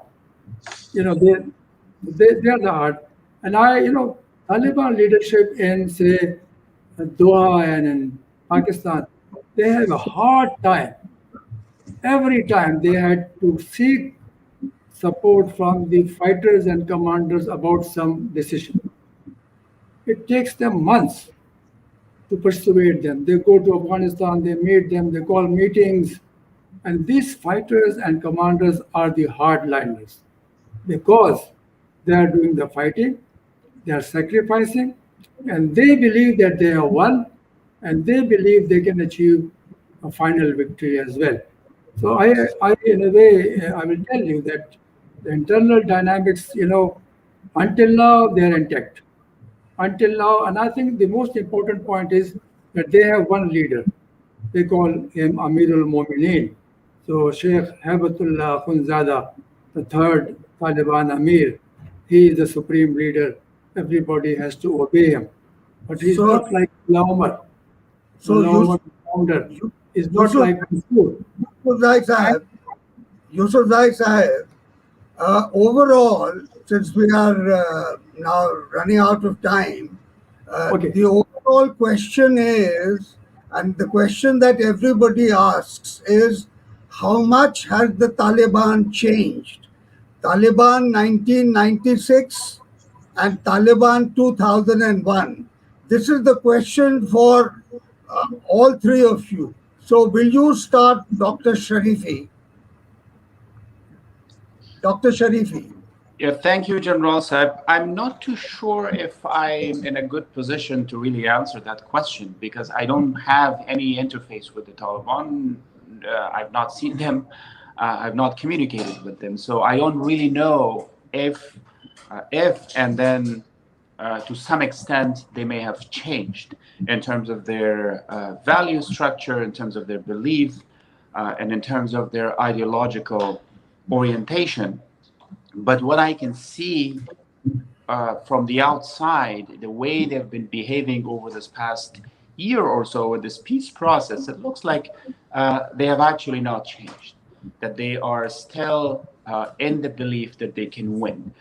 They are the hard. And Taliban leadership in, say, Doha and in Pakistan, they have a hard time. Every time they had to seek support from the fighters and commanders about some decision. It takes them months to persuade them. They go to Afghanistan, they meet them, they call meetings. And these fighters and commanders are the hardliners because they are doing the fighting, they are sacrificing, and they believe that they have won, and they believe they can achieve a final victory as well. So in a way, I will tell you that the internal dynamics, until now, they are intact. Until now, and I think the most important point is that they have one leader. They call him Amirul Momineen. So Sheikh Habatullah Khunzada, the third Taliban Amir, he is the supreme leader. Everybody has to obey him. But he's So, not like Umar. so Umar, the founder, is not Yusuf, like Mansoor. Yusufzai Sahib, Yusufzai Sahib, overall, since we are now running out of time, Okay. the overall question is, and the question that everybody asks is, how much has the Taliban changed? Taliban 1996 and Taliban 2001. This is the question for all three of you. So, will you start, Dr. Sharifi? Dr. Sharifi. Yeah, thank you, General Saib. I'm not too sure if I'm in a good position to really answer that question because I don't have any interface with the Taliban. I've not seen them. I've not communicated with them, so I don't really know if and then to some extent they may have changed in terms of their value structure, in terms of their belief, and in terms of their ideological orientation. But what I can see from the outside, the way they've been behaving over this past year or so with this peace process, it looks like they have actually not changed, that they are still in the belief that they can win.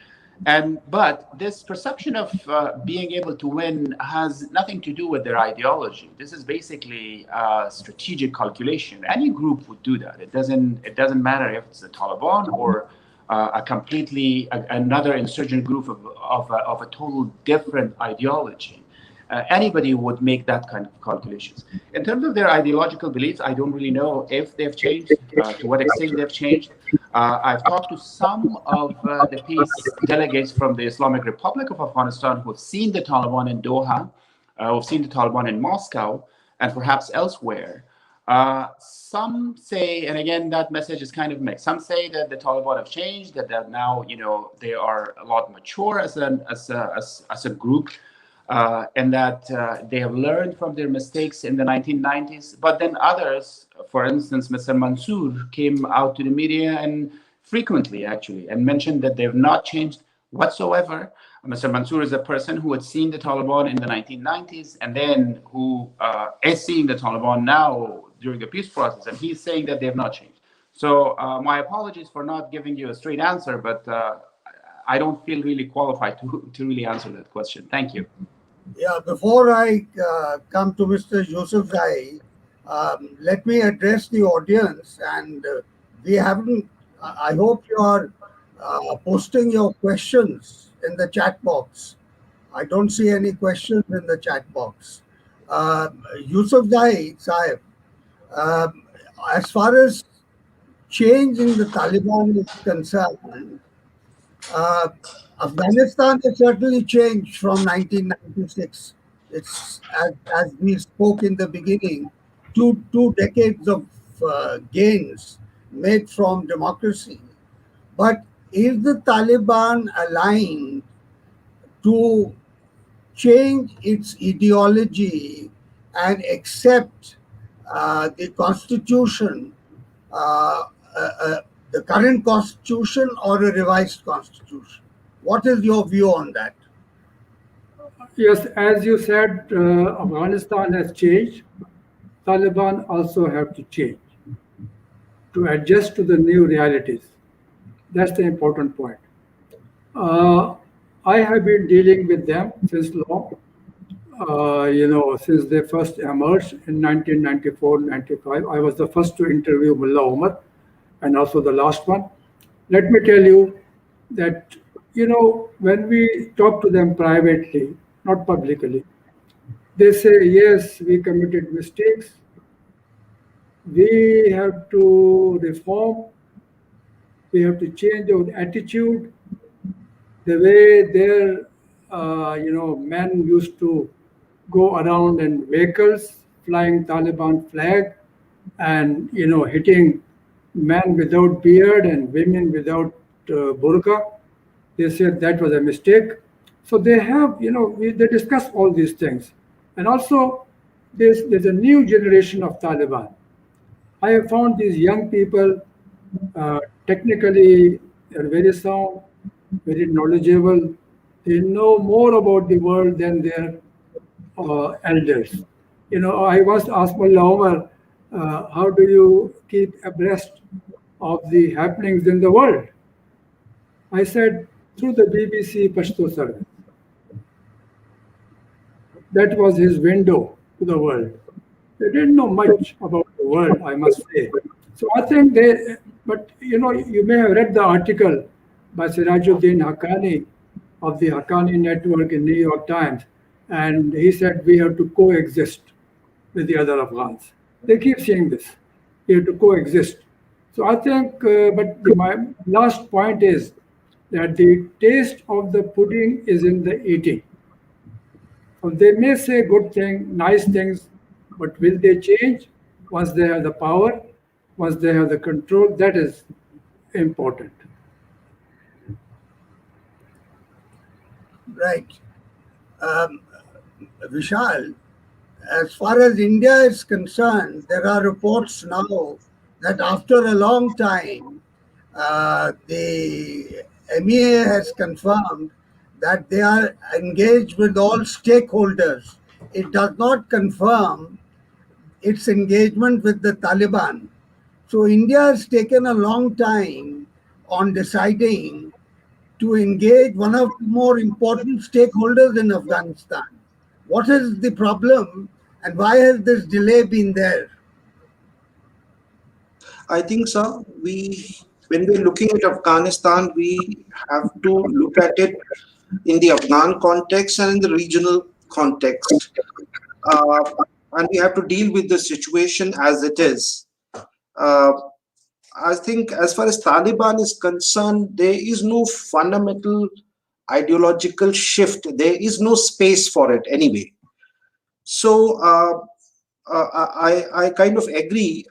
But this perception of being able to win has nothing to do with their ideology. This is basically strategic calculation. Any group would do that. It doesn't matter if it's the Taliban or another insurgent group of a total different ideology. Anybody would make that kind of calculations. In terms of their ideological beliefs, I don't really know if they've changed, to what extent they've changed. I've talked to some of the peace delegates from the Islamic Republic of Afghanistan who have seen the Taliban in Doha, who have seen the Taliban in Moscow, and perhaps elsewhere. Some say, and again, that message is kind of mixed. Some say that the Taliban have changed, that now they are a lot mature as a group. And that they have learned from their mistakes in the 1990s. But then others, for instance, Mr. Mansour came out to the media and frequently actually and mentioned that they have not changed whatsoever. Mr. Mansour is a person who had seen the Taliban in the 1990s and then who is seeing the Taliban now during the peace process, and he's saying that they have not changed. So my apologies for not giving you a straight answer, but I don't feel really qualified to really answer that question. Thank you. Yeah, before I come to Mr. Yusufzai, let me address the audience. And we haven't, I hope you are posting your questions in the chat box. I don't see any questions in the chat box. Yusufzai Sahib, as far as change in the Taliban is concerned, Afghanistan has certainly changed from 1996. It's as we spoke in the beginning, two decades of gains made from democracy. But is the Taliban aligned to change its ideology and accept the constitution, uh, uh, uh, the current constitution or a revised constitution? What is your view on that? Yes, as you said, Afghanistan has changed. Taliban also have to change to adjust to the new realities. That's the important point. Uh, I have been dealing with them since long, since they first emerged in 1994, 95. I was the first to interview Mullah Omar and also the last one. Let me tell you that, when we talk to them privately, not publicly, they say, yes, we committed mistakes. We have to reform. We have to change our attitude. The way their, men used to go around in vehicles, flying Taliban flag, and hitting men without beard and women without burqa. They said that was a mistake. So they have, they discuss all these things, and also there's a new generation of Taliban. I have found these young people technically they're very sound, very knowledgeable. They know more about the world than their elders. I once asked Mullah Omar, how do you keep abreast of the happenings in the world? I said, through the BBC Pashto service. That was his window to the world. They didn't know much about the world, I must say. So I think but you may have read the article by Sirajuddin Haqqani of the Haqqani Network in New York Times, and he said we have to coexist with the other Afghans. They keep saying this. We have to coexist. So I think, my last point is that the taste of the pudding is in the eating. So they may say good things, nice things, but will they change once they have the power, once they have the control? That is important. Right. Um, Vishal, as far as India is concerned, there are reports now that after a long time, the MEA has confirmed that they are engaged with all stakeholders. It does not confirm its engagement with the Taliban. So India has taken a long time on deciding to engage one of the more important stakeholders in Afghanistan. What is the problem and why has this delay been there? I think, sir, when we're looking at Afghanistan, we have to look at it in the Afghan context and in the regional context. Uh, and we have to deal with the situation as it is. Uh, I think, as far as Taliban is concerned, there is no fundamental ideological shift. There is no space for it anyway. So, I kind of agree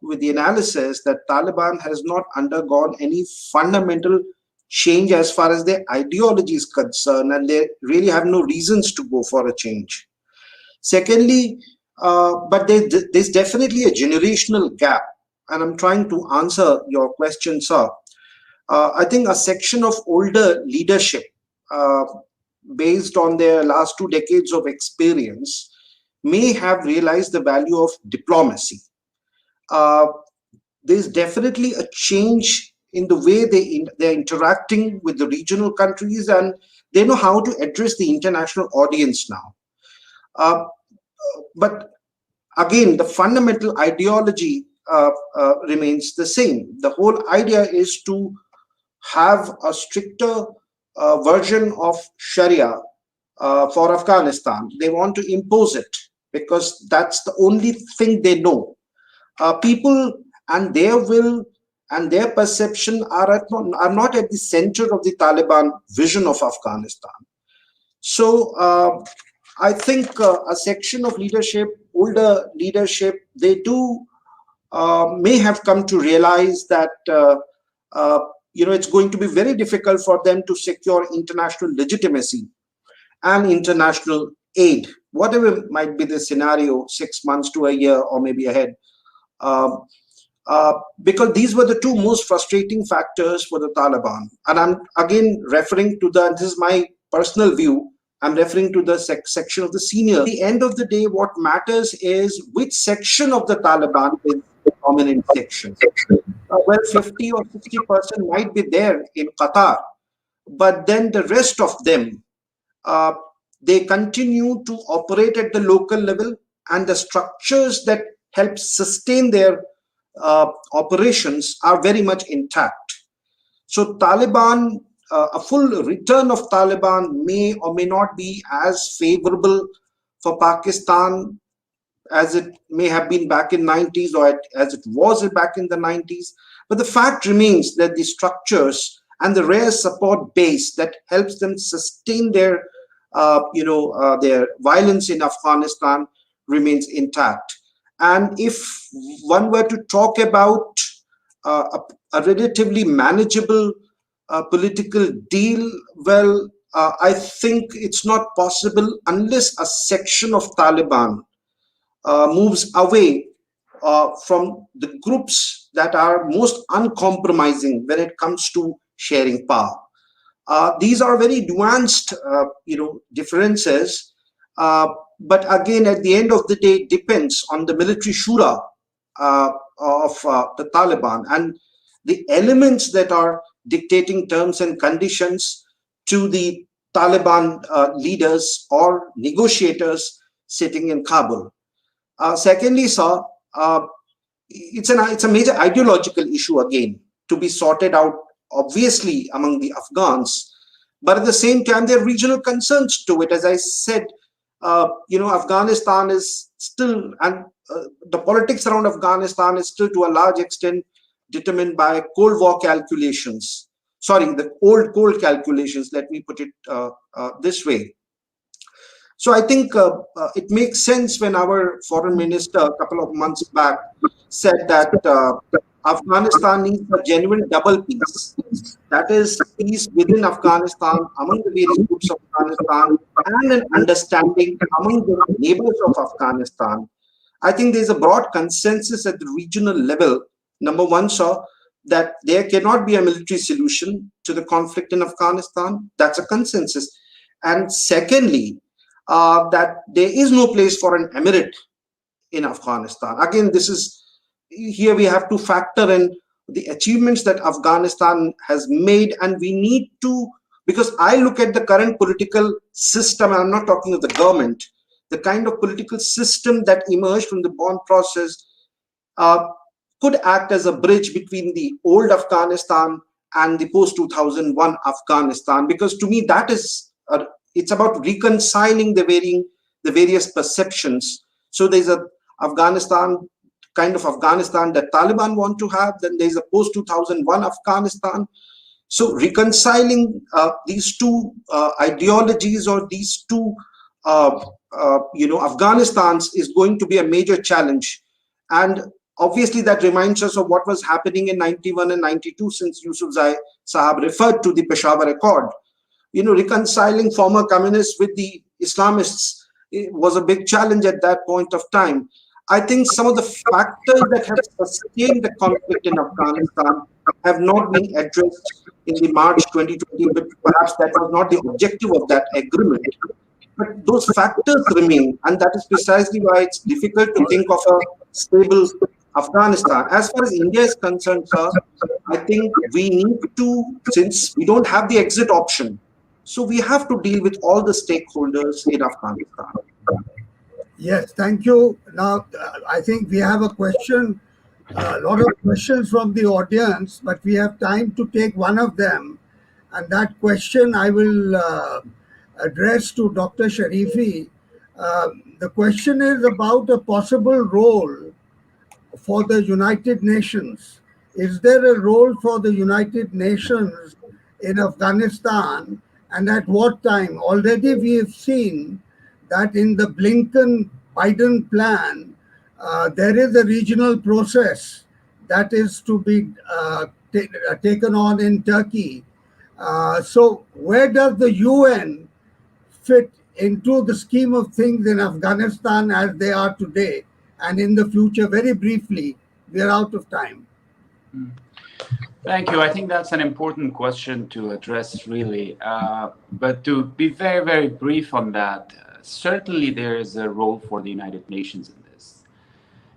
with the analysis that Taliban has not undergone any fundamental change as far as their ideology is concerned, and they really have no reasons to go for a change. Secondly, but there's definitely a generational gap, and I'm trying to answer your question, sir. I think a section of older leadership, uh, based on their last 2 decades of experience, may have realized the value of diplomacy. Uh, there's definitely a change in the way they're interacting with the regional countries, and they know how to address the international audience now. Uh, but again, the fundamental ideology remains the same. The whole idea is to have a stricter version of Sharia for Afghanistan. They want to impose it because that's the only thing they know. People and their will and their perception are not at the center of the Taliban vision of Afghanistan. So I think a section of leadership, older leadership, they do may have come to realize that uh, it's going to be very difficult for them to secure international legitimacy and international aid, whatever might be the scenario, 6 months to a year or maybe ahead. Um, because these were the two most frustrating factors for the Taliban. And I'm again referring to this is my personal view, I'm referring to the section of the senior. At the end of the day, what matters is which section of the Taliban is the dominant section. Well, 50 or 60% might be there in Qatar, but then the rest of them, uh, they continue to operate at the local level, and the structures that help sustain their operations are very much intact. So Taliban, a full return of Taliban may or may not be as favorable for Pakistan as it may have been back in 90s, or as it was back in the 90s. But the fact remains that the structures and the rare support base that helps them sustain their their violence in Afghanistan remains intact. And if one were to talk about a relatively manageable political deal, well, I think it's not possible unless a section of Taliban moves away from the groups that are most uncompromising when it comes to sharing power. These are very nuanced, differences. But again, at the end of the day, it depends on the military shura of the Taliban and the elements that are dictating terms and conditions to the Taliban leaders or negotiators sitting in Kabul. Secondly, sir, it's a major ideological issue again to be sorted out, obviously, among the Afghans, but at the same time, there are regional concerns to it. As I said, Afghanistan is still, and the politics around Afghanistan is still to a large extent determined by Cold War calculations. Sorry, the old cold calculations, let me put it this way. So I think it makes sense when our foreign minister a couple of months back said that Afghanistan needs a genuine double peace. That is, peace within Afghanistan, among the various groups of Afghanistan, and an understanding among the neighbors of Afghanistan. I think there's a broad consensus at the regional level. Number one, sir, that there cannot be a military solution to the conflict in Afghanistan. That's a consensus. And secondly, that there is no place for an emirate in Afghanistan. Again, here we have to factor in the achievements that Afghanistan has made, and we need to, because I look at the current political system, I'm not talking of the government, the kind of political system that emerged from the Bonn process could act as a bridge between the old Afghanistan and the post-2001 Afghanistan, because to me that is it's about reconciling the various perceptions. So there's a kind of Afghanistan that Taliban want to have, then there's a post-2001 Afghanistan. So reconciling these two ideologies or these two Afghanistans is going to be a major challenge. And obviously that reminds us of what was happening in 91 and 92, since Yusufzai Sahab referred to the Peshawar Accord. Reconciling former communists with the Islamists was a big challenge at that point of time. I think some of the factors that have sustained the conflict in Afghanistan have not been addressed in the March 2020, but perhaps that was not the objective of that agreement. But those factors remain, and that is precisely why it's difficult to think of a stable Afghanistan. As far as India is concerned, sir, I think we need to, since we don't have the exit option, so we have to deal with all the stakeholders in Afghanistan. Yes, thank you. Now, I think we have a question, a lot of questions from the audience, but we have time to take one of them. And that question I will address to Dr. Sharifi. The question is about a possible role for the United Nations. Is there a role for the United Nations in Afghanistan, and at what time? Already we have seen that in the Blinken-Biden plan, there is a regional process that is to be taken on in Turkey. So where does the UN fit into the scheme of things in Afghanistan as they are today and in the future? Very briefly, we are out of time. Thank you. I think that's an important question to address, really. But to be very, very brief on that, certainly there is a role for the United Nations in this.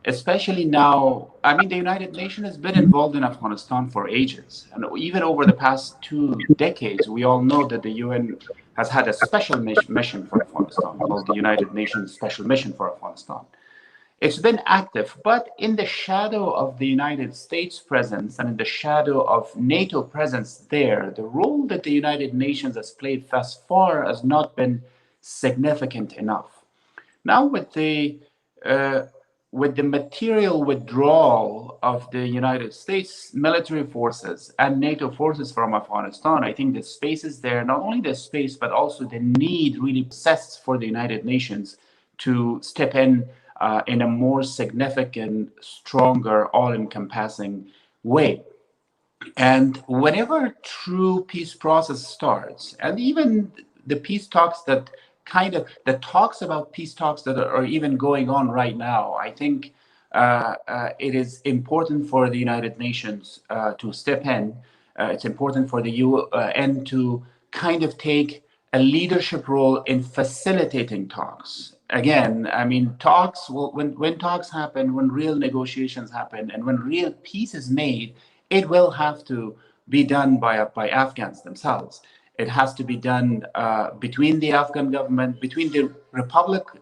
Especially now, I mean, the United Nations has been involved in Afghanistan for ages. And even over the past 2 decades, we all know that the UN has had a special mission for Afghanistan called the United Nations Special Mission for Afghanistan. It's been active, but in the shadow of the United States presence and in the shadow of NATO presence there, the role that the United Nations has played thus far has not been significant enough. Now, uh, with the material withdrawal of the United States military forces and NATO forces from Afghanistan, I think the space is there, not only the space, but also the need really persists for the United Nations to step in a more significant, stronger, all-encompassing way. And whenever true peace process starts, and even the peace talks that the talks about peace talks that are even going on right now, I think it is important for the United Nations to step in. It's important for the UN to kind of take a leadership role in facilitating talks. Again, I mean, talks will, when talks happen, when real negotiations happen, and when real peace is made, it will have to be done by Afghans themselves. It has to be done between the Afghan government, between the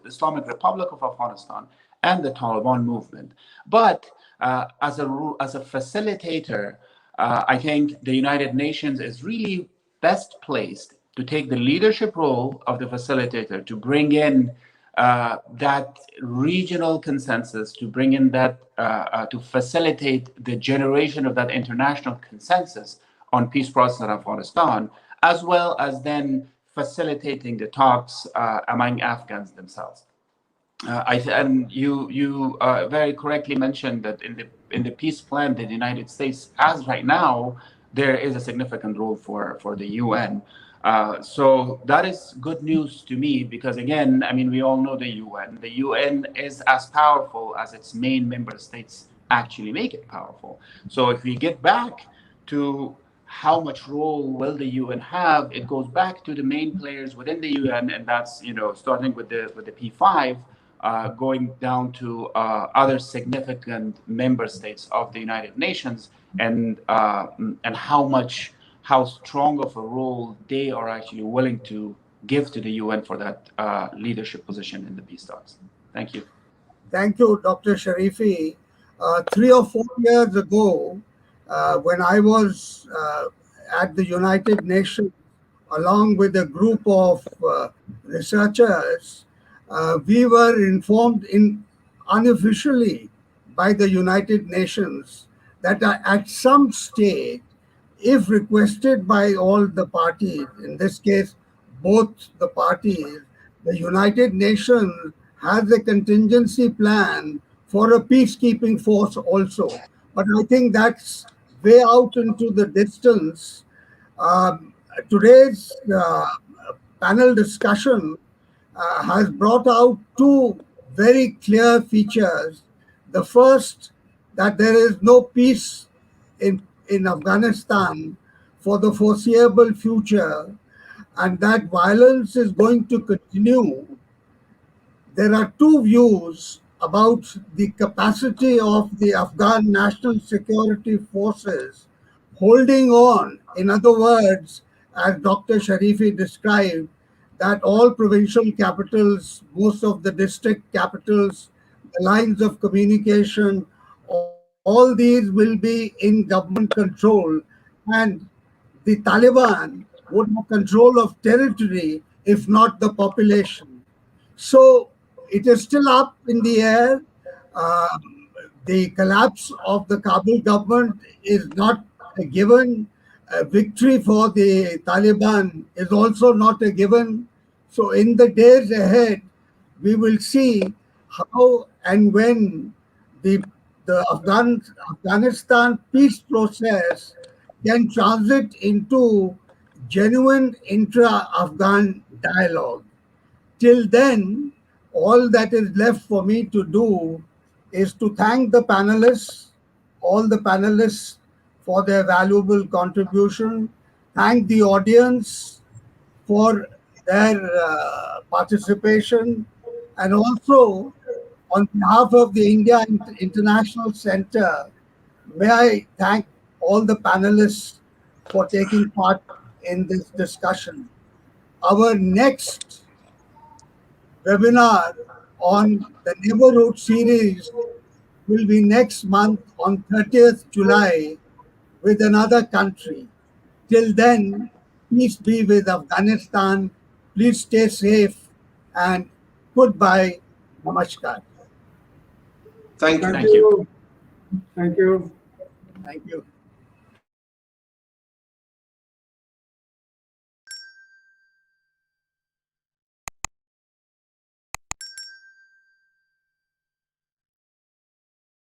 Islamic Republic of Afghanistan, and the Taliban movement. But as a facilitator, I think the United Nations is really best placed to take the leadership role of the facilitator, to bring in that regional consensus, to bring in that, to facilitate the generation of that international consensus on peace process in Afghanistan, as well as then facilitating the talks among Afghans themselves. And you very correctly mentioned that in the peace plan that the United States has right now, there is a significant role for the UN. So that is good news to me because, again, I mean, we all know the UN. The UN is as powerful as its main member states actually make it powerful. So if we get back to how much role will the UN have, it goes back to the main players within the UN, and that's starting with the P5, going down to other significant member states of the United Nations, and how strong of a role they are actually willing to give to the UN for that leadership position in the peace talks. Thank you. Thank you, Dr. Sharifi. 3 or 4 years ago, when I was at the United Nations, along with a group of researchers, we were informed unofficially by the United Nations that at some stage, if requested by all the parties, in this case, both the parties, the United Nations has a contingency plan for a peacekeeping force also. But I think that's way out into the distance. Today's panel discussion has brought out two very clear features. The first, that there is no peace in Afghanistan for the foreseeable future, and that violence is going to continue. There are two views about the capacity of the Afghan national security forces holding on. In other words, as Dr. Sharifi described, that all provincial capitals, most of the district capitals, the lines of communication, all these will be in government control, and the Taliban would have control of territory, if not the population. So it is still up in the air. The collapse of the Kabul government is not a given. A victory for the Taliban is also not a given. So in the days ahead, we will see how and when the Afghanistan peace process can transit into genuine intra-Afghan dialogue. Till then, all that is left for me to do is to thank the panelists, all the panelists, for their valuable contribution. Thank the audience for their participation, and also on behalf of the India International Center, may I thank all the panelists for taking part in this discussion. Our next webinar on the Neighbourhood series will be next month on 30th July with another country. Till then, peace be with Afghanistan. Please stay safe and goodbye. Namaskar. Thank you. Thank Thank you. you. Thank you. Thank you.